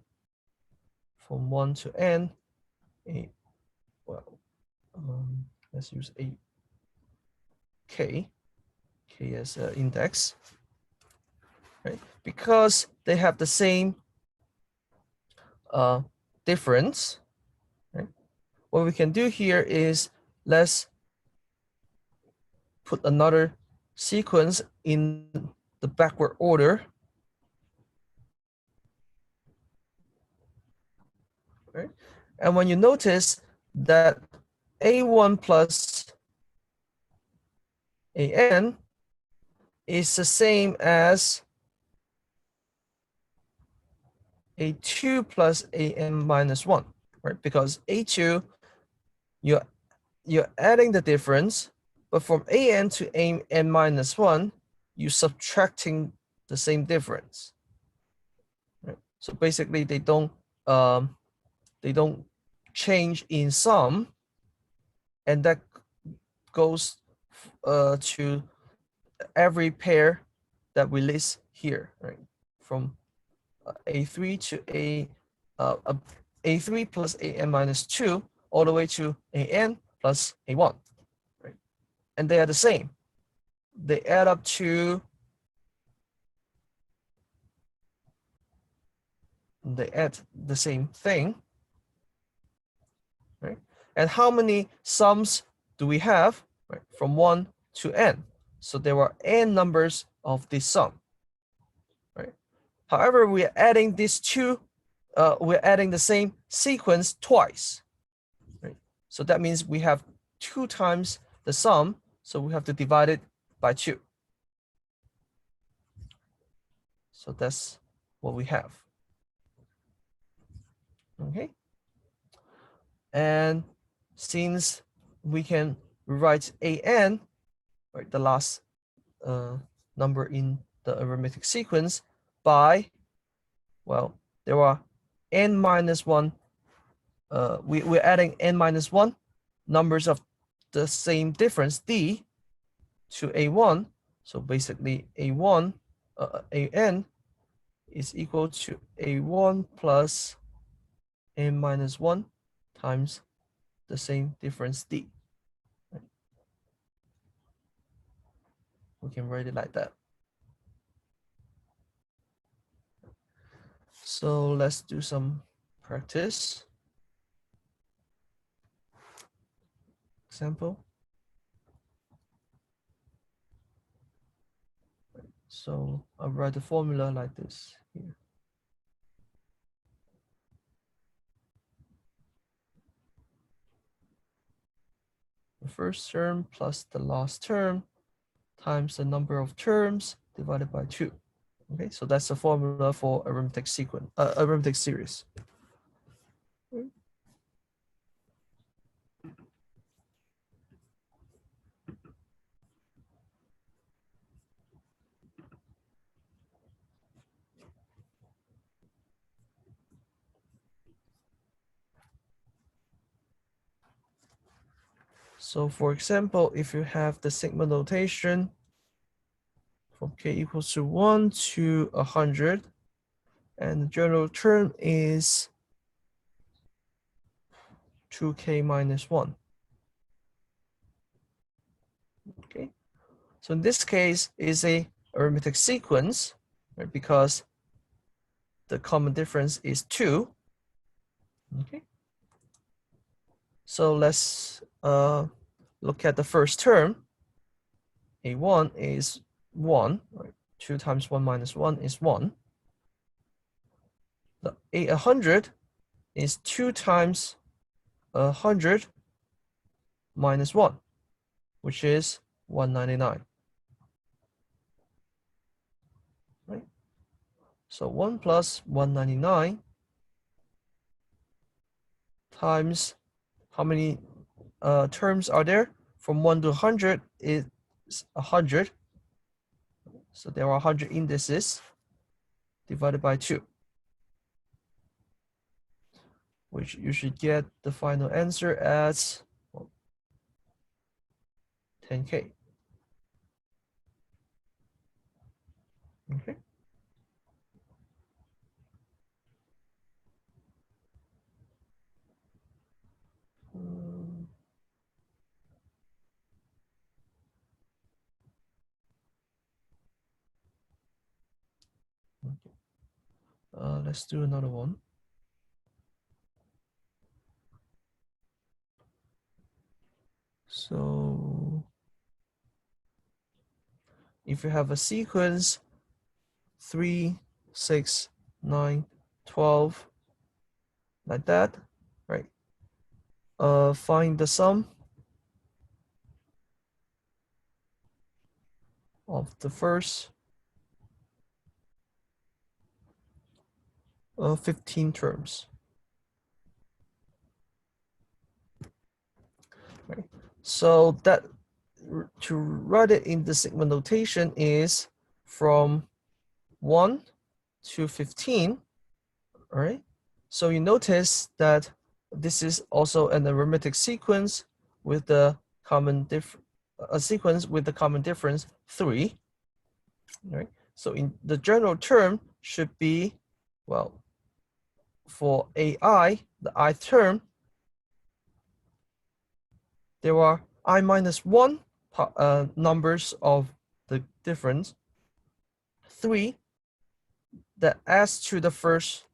from 1 to N. Well, let's use K as an index, right? Because they have the same difference, right? What we can do here is let's put another sequence in the backward order, right? And when you notice that A1 plus AN is the same as A2 plus AN minus 1, right? Because A2, you're adding the difference, but from AN to AN minus 1, you're subtracting the same difference. Right? So basically, they don't change in sum, and that goes to every pair that we list here, right? From A3 to A3 plus AN minus 2 all the way to AN plus A1, right? And they are the same. They add up to they add the same thing, right? And how many sums do we have, right? From 1 to n. So there are n numbers of this sum, right? However, we are adding these two, we're adding the same sequence twice, right? So that means we have 2 times the sum, so we have to divide it by 2. So that's what we have. Okay. And since we can rewrite AN, right, the last number in the arithmetic sequence, by, well, there are n minus 1, we're adding n minus 1 numbers of the same difference, d, to A1. So basically A1, AN is equal to A1 plus n minus 1 times the same difference d. Right? We can write it like that. So let's do some practice. Example. So I'll write the formula like this here. The first term plus the last term times the number of terms divided by 2. Okay, so that's the formula for arithmetic sequence, arithmetic series. So for example, if you have the sigma notation from k equals to 1 to 100, and the general term is 2k minus 1. Okay, so in this case is a arithmetic sequence, right? Because the common difference is 2. Okay, so let's look at the first term. A1 is 1, right? 2 times 1 minus 1 is 1. The A100 is 2 times 100 minus 1, which is 199. Right? So 1 plus 199 times how many terms are there? From 1 to 100 is 100. So there are 100 indices divided by 2, which you should get the final answer as 10K. Okay. Let's do another one. So if you have a sequence 3, 6, 9, 12, like that, right? Find the sum of the first 15 terms. Right. So that to write it in the sigma notation is from 1 to 15. All right. So you notice that this is also an arithmetic sequence with the common sequence with the common difference 3. Right. So in the general term should be, well, for AI, the ith term, there are I minus 1 numbers of the difference, 3 that adds to the first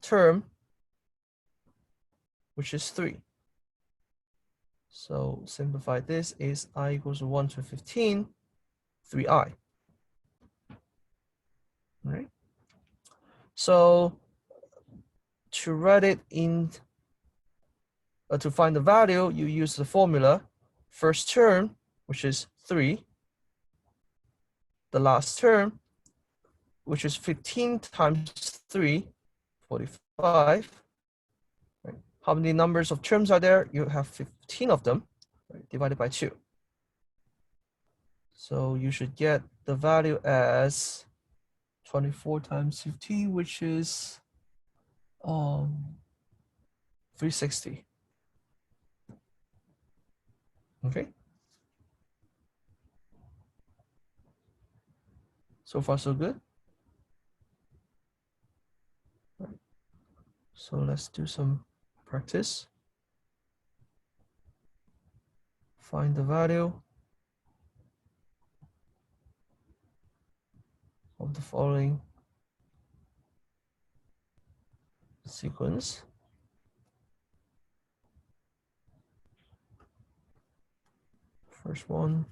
term, which is 3. So simplify this is I equals 1 to 15, 3i. All right. So to write it in, to find the value, you use the formula, first term, which is 3, the last term, which is 15 times 3, 45. Right? How many numbers of terms are there? You have 15 of them, right? Divided by 2. So you should get the value as 24 times 15, which is 360. Okay. So far, so good. Right. So let's do some practice. Find the value of the following sequence. First one,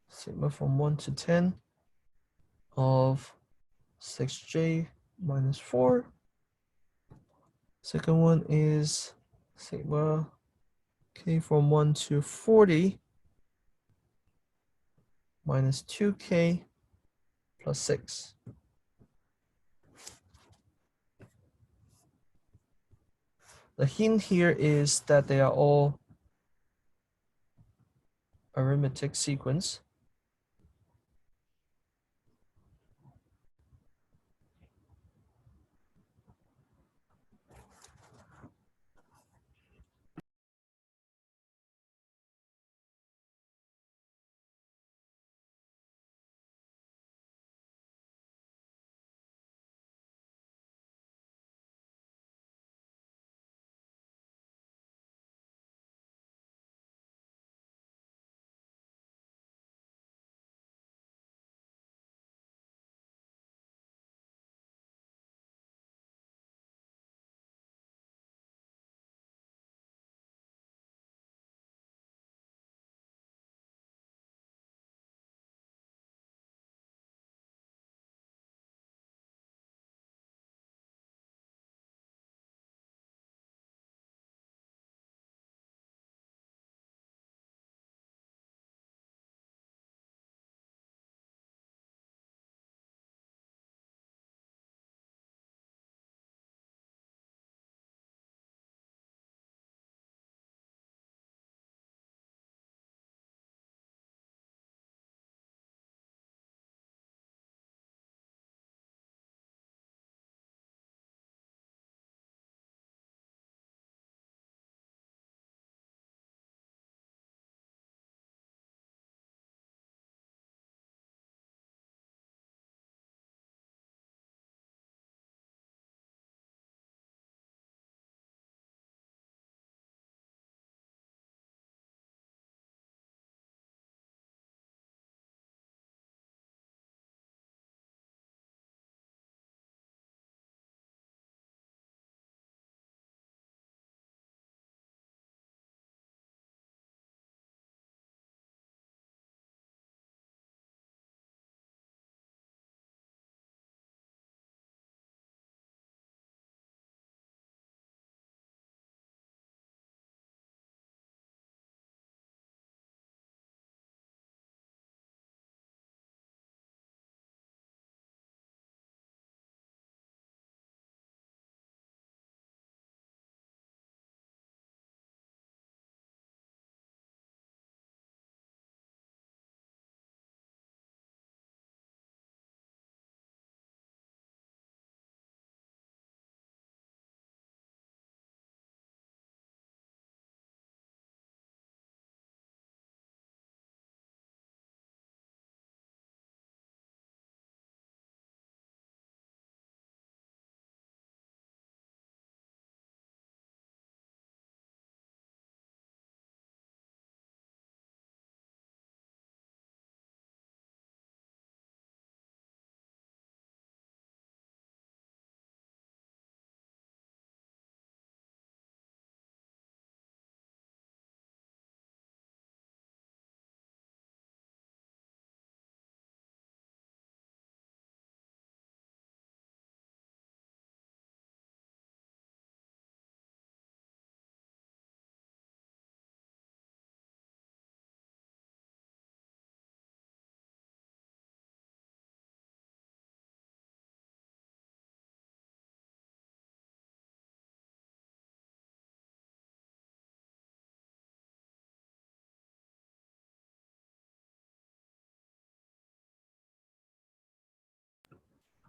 sigma from 1 to 10 of 6j minus 4. Second one is sigma k from 1 to 40 minus 2k plus 6. The hint here is that they are all arithmetic sequence.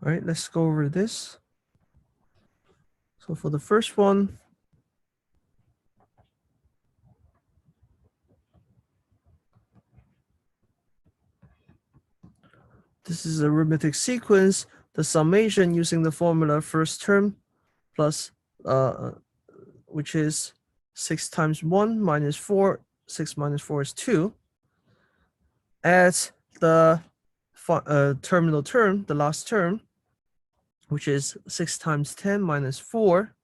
All right, let's go over this. So for the first one, this is a arithmetic sequence. The summation using the formula first term plus, which is 6 times 1 minus 4. 6 minus 4 is 2. Add the terminal term, the last term, which is 6 times 10 minus 4.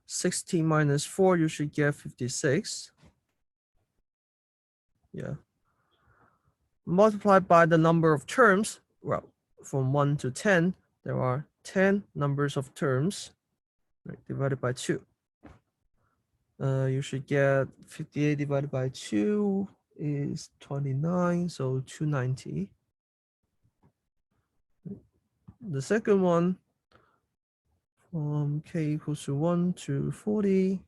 16 minus 4, you should get 56. Yeah. Multiplied by the number of terms, well, from 1 to 10, there are 10 numbers of terms, right, divided by 2. You should get 58 divided by 2 is 29, so 290. The second one, from k equals to 1 to 40,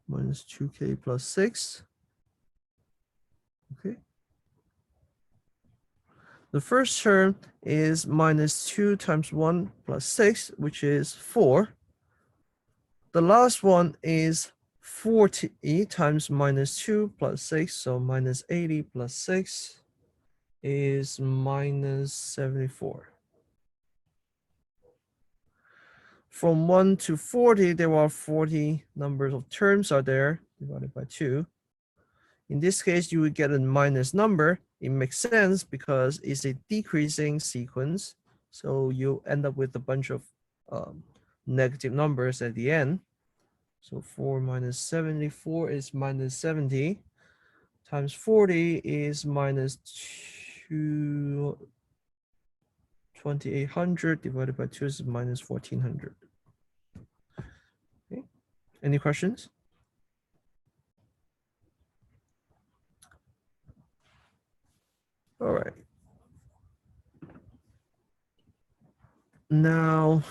minus 2k plus 6. Okay. The first term is minus 2 times 1 plus 6, which is 4. The last one is 40 times minus 2 plus 6, so minus 80 plus 6 is minus 74. From 1 to 40, there are 40 numbers of terms are there, divided by 2. In this case, you would get a minus number. It makes sense because it's a decreasing sequence. So you end up with a bunch of negative numbers at the end. So 4 minus 74 is minus 70. Times 40 is minus 2800 divided by 2 is minus 1400. Okay. Any questions? All right. Now,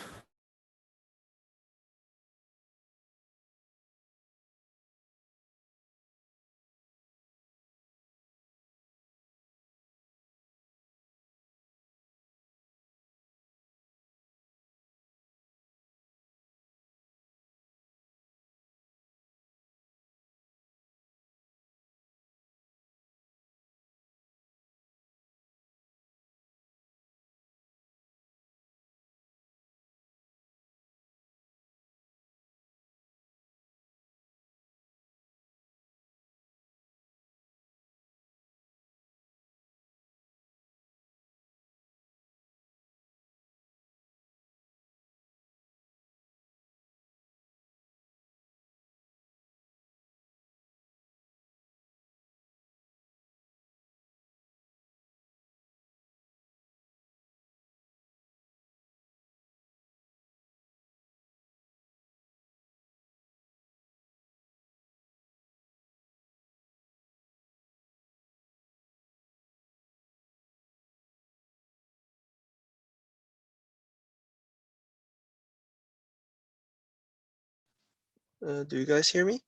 do you guys hear me?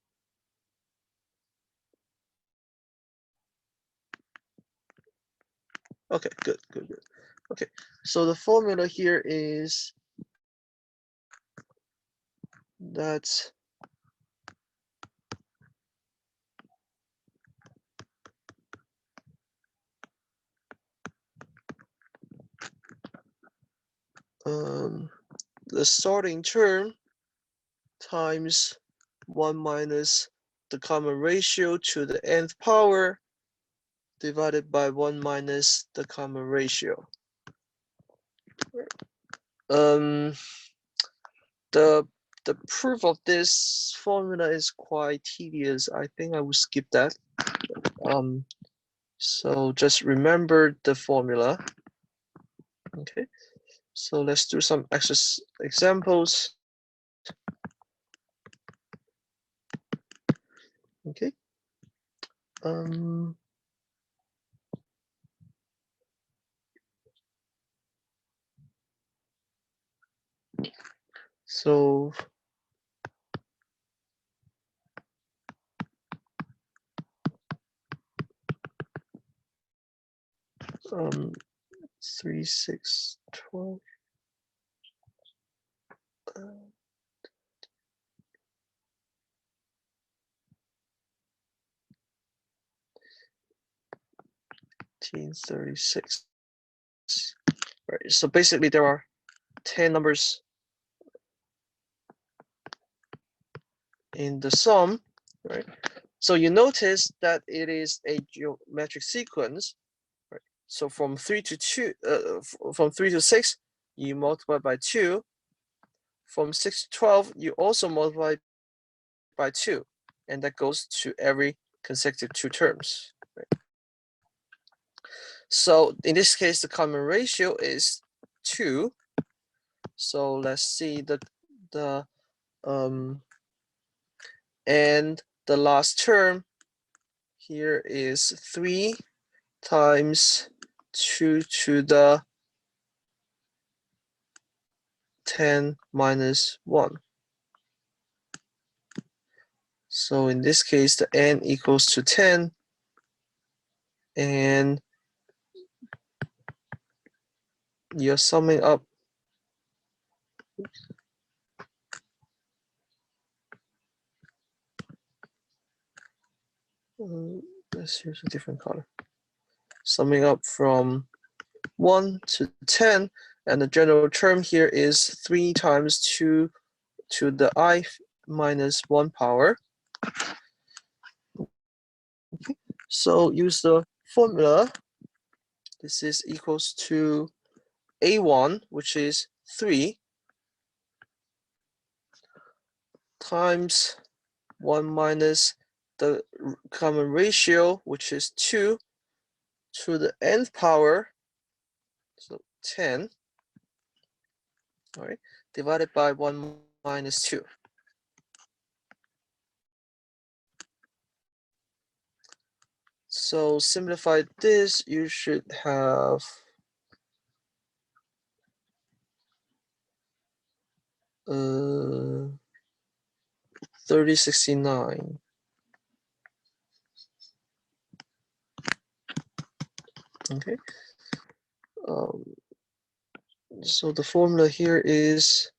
Okay, good. Okay, so the formula here is that the starting term times 1 minus the common ratio to the nth power divided by 1 minus the common ratio. The proof of this formula is quite tedious. I think I will skip that. So just remember the formula. Okay, so let's do some examples. Okay. So 3, 6, 12. 1936. Right. So basically, there are 10 numbers in the sum, right? So you notice that it is a geometric sequence, right? So from 3 to 2, from 3 to 6, you multiply by 2. From 6 to 12, you also multiply by 2, and that goes to every consecutive 2 terms, right? So in this case, the common ratio is 2. So let's see the and the last term here is 3 times 2 to the 10 minus 1. So in this case, the n equals to 10, and you're summing up let's use a different color. Summing up from 1 to 10, and the general term here is 3 times 2 to the I minus 1 power. So use the formula. This is equals to A1, which is 3, times 1 minus the common ratio, which is 2, to the nth power, so 10, all right, divided by 1 minus 2. So simplify this, you should have 3069. Okay. So the formula here is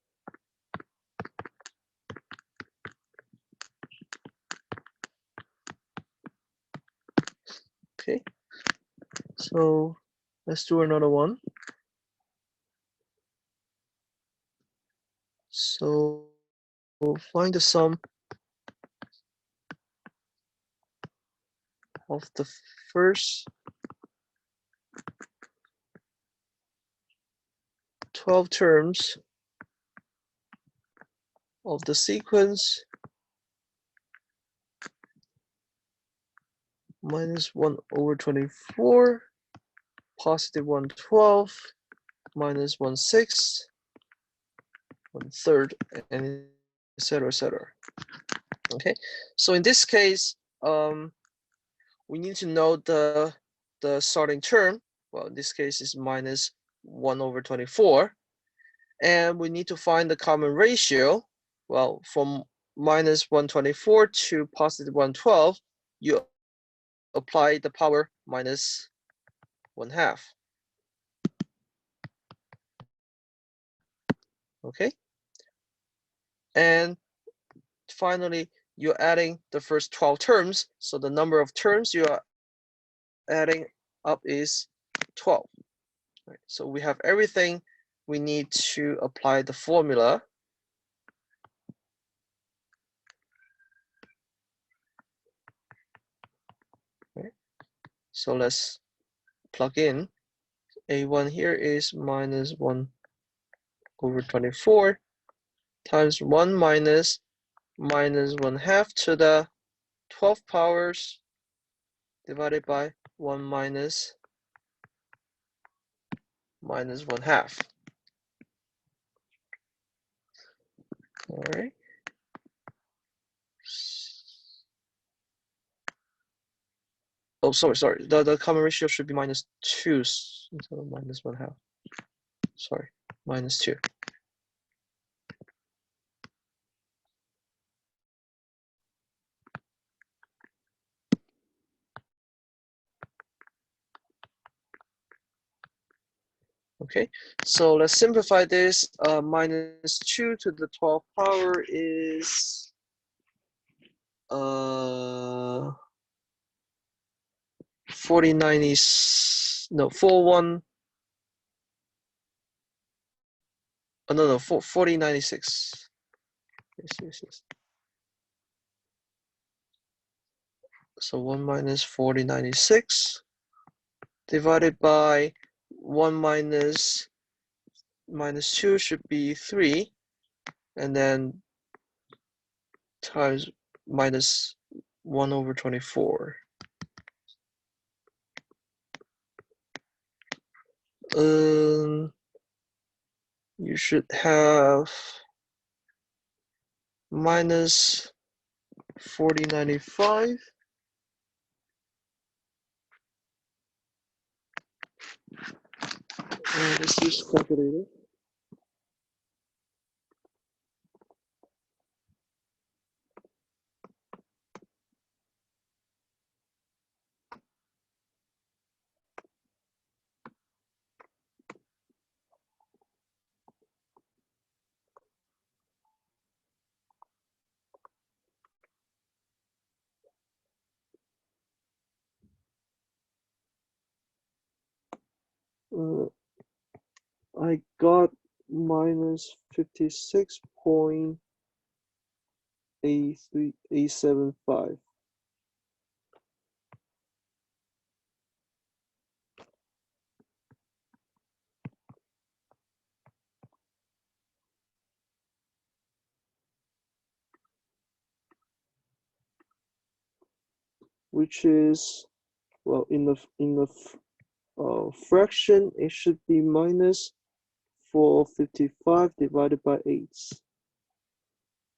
okay. So let's do another one. So we'll find the sum of the first 12 terms of the sequence minus 1 over 24, positive 112, minus 1 6, 1/3, and etc. etc. Okay, so in this case, we need to know the starting term. Well, in this case is minus 1 over 24, and we need to find the common ratio. Well, from minus 124 to positive 112, you apply the power minus 1/2. Okay, and finally, you're adding the first 12 terms, so the number of terms you are adding up is 12. Right, so we have everything we need to apply the formula. Right, so let's plug in. A1 here is minus 1 over 24 times 1 minus 1/2 to the 12 powers divided by 1 minus 1/2. All right. Oh, sorry. The common ratio should be minus 2 instead of minus 1/2. Sorry, minus 2. Okay, so let's simplify this. Minus 2 to the 12th power is 4090, no, 41, oh, no, 4096. Yes. So 1 minus 4096 divided by 1 minus 2 should be 3, and then times minus 1 over 24. You should have minus 4095. Let's use calculator. I got minus 56.875, which is, well, in the fraction, it should be minus 455 divided by 8.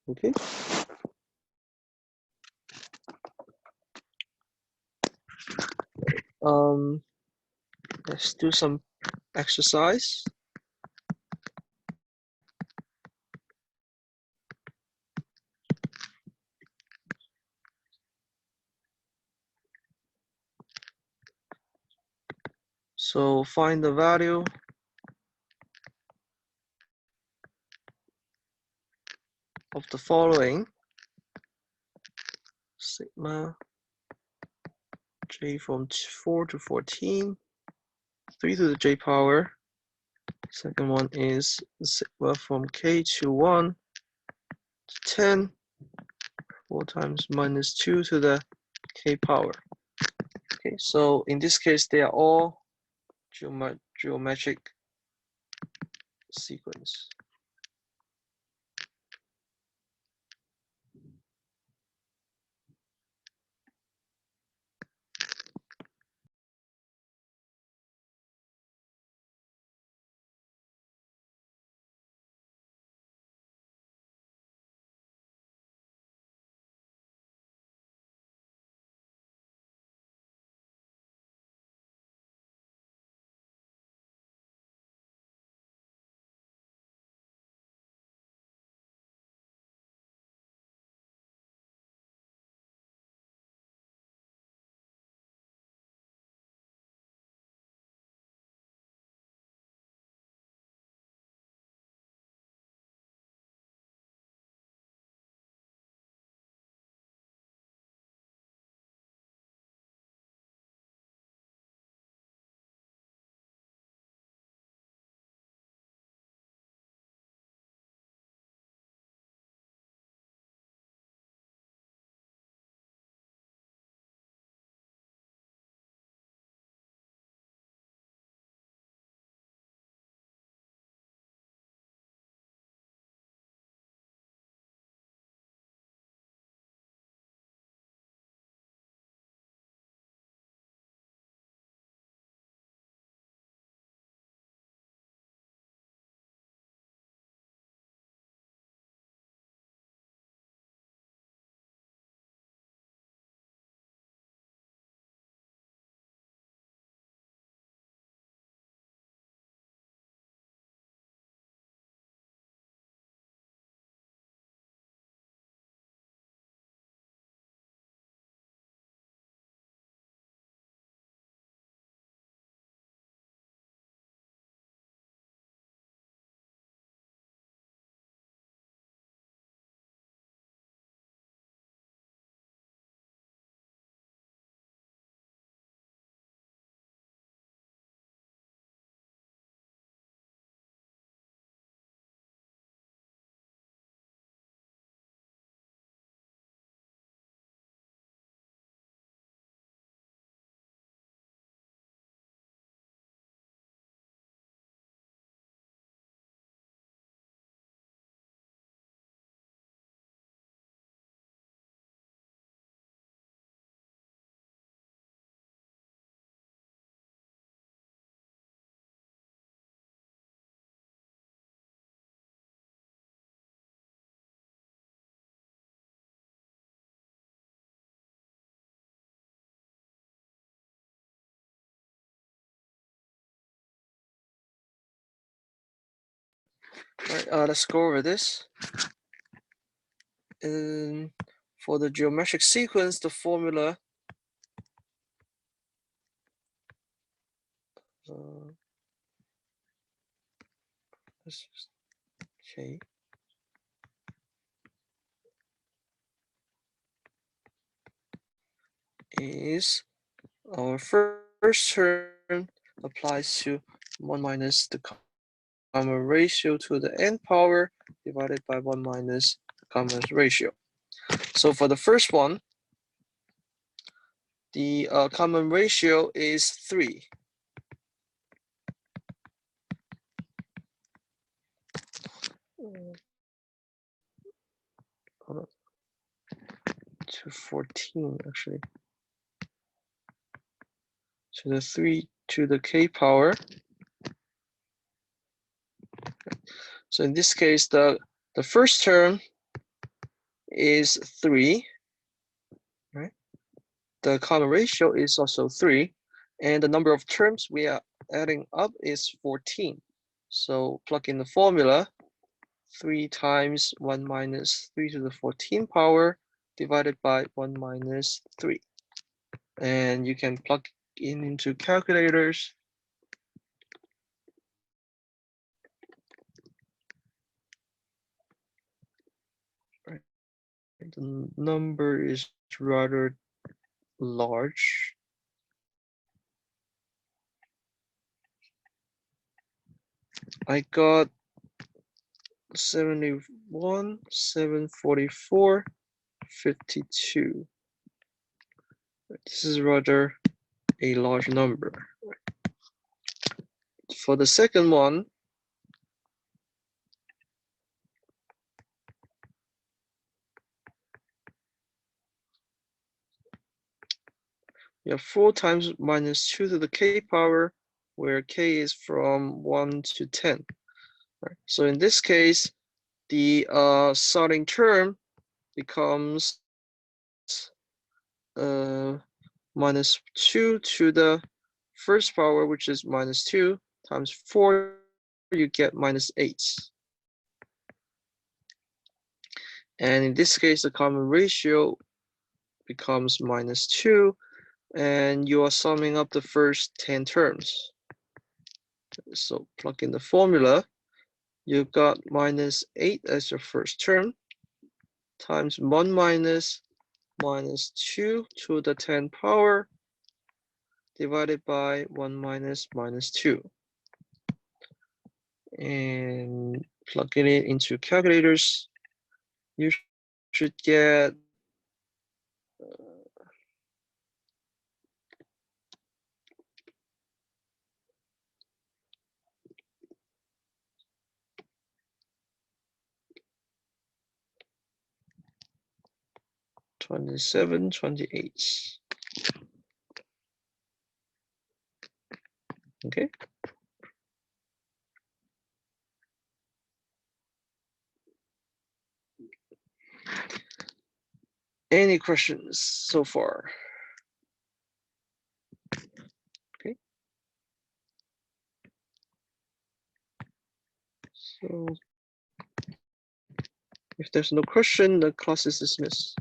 Okay. Let's do some exercise. So find the value of the following: sigma j from 4 to 14, 3 to the j power. Second one is sigma from k to 1 to 10, 4 times minus 2 to the k power. Okay, so in this case, they are all geometric sequence. All right, let's go over this. And for the geometric sequence, the formula okay. Is our first term applies to 1 minus the common ratio to the n power divided by 1 minus the common ratio. So for the first one, the common ratio is 3. Hold on. To 14 actually. To the 3 to the k power. So in this case, the first term is 3, right? The common ratio is also 3, and the number of terms we are adding up is 14. So plug in the formula, 3 times 1 minus 3 to the 14 power divided by 1 minus 3. And you can plug in into calculators. Right. The number is rather large. I got 71, 744, 52. This is rather a large number. For the second one, you have 4 times minus 2 to the k power, where k is from 1 to 10. Right. So in this case, the starting term becomes minus 2 to the first power, which is minus 2, times 4, you get minus 8. And in this case, the common ratio becomes minus 2, and you are summing up the first 10 terms. So plug in the formula. You've got minus 8 as your first term, times 1 minus 2 to the 10 power divided by 1 minus 2. And plugging it into calculators, you should get 27, 28. Okay. Any questions so far? Okay. So if there's no question, the class is dismissed.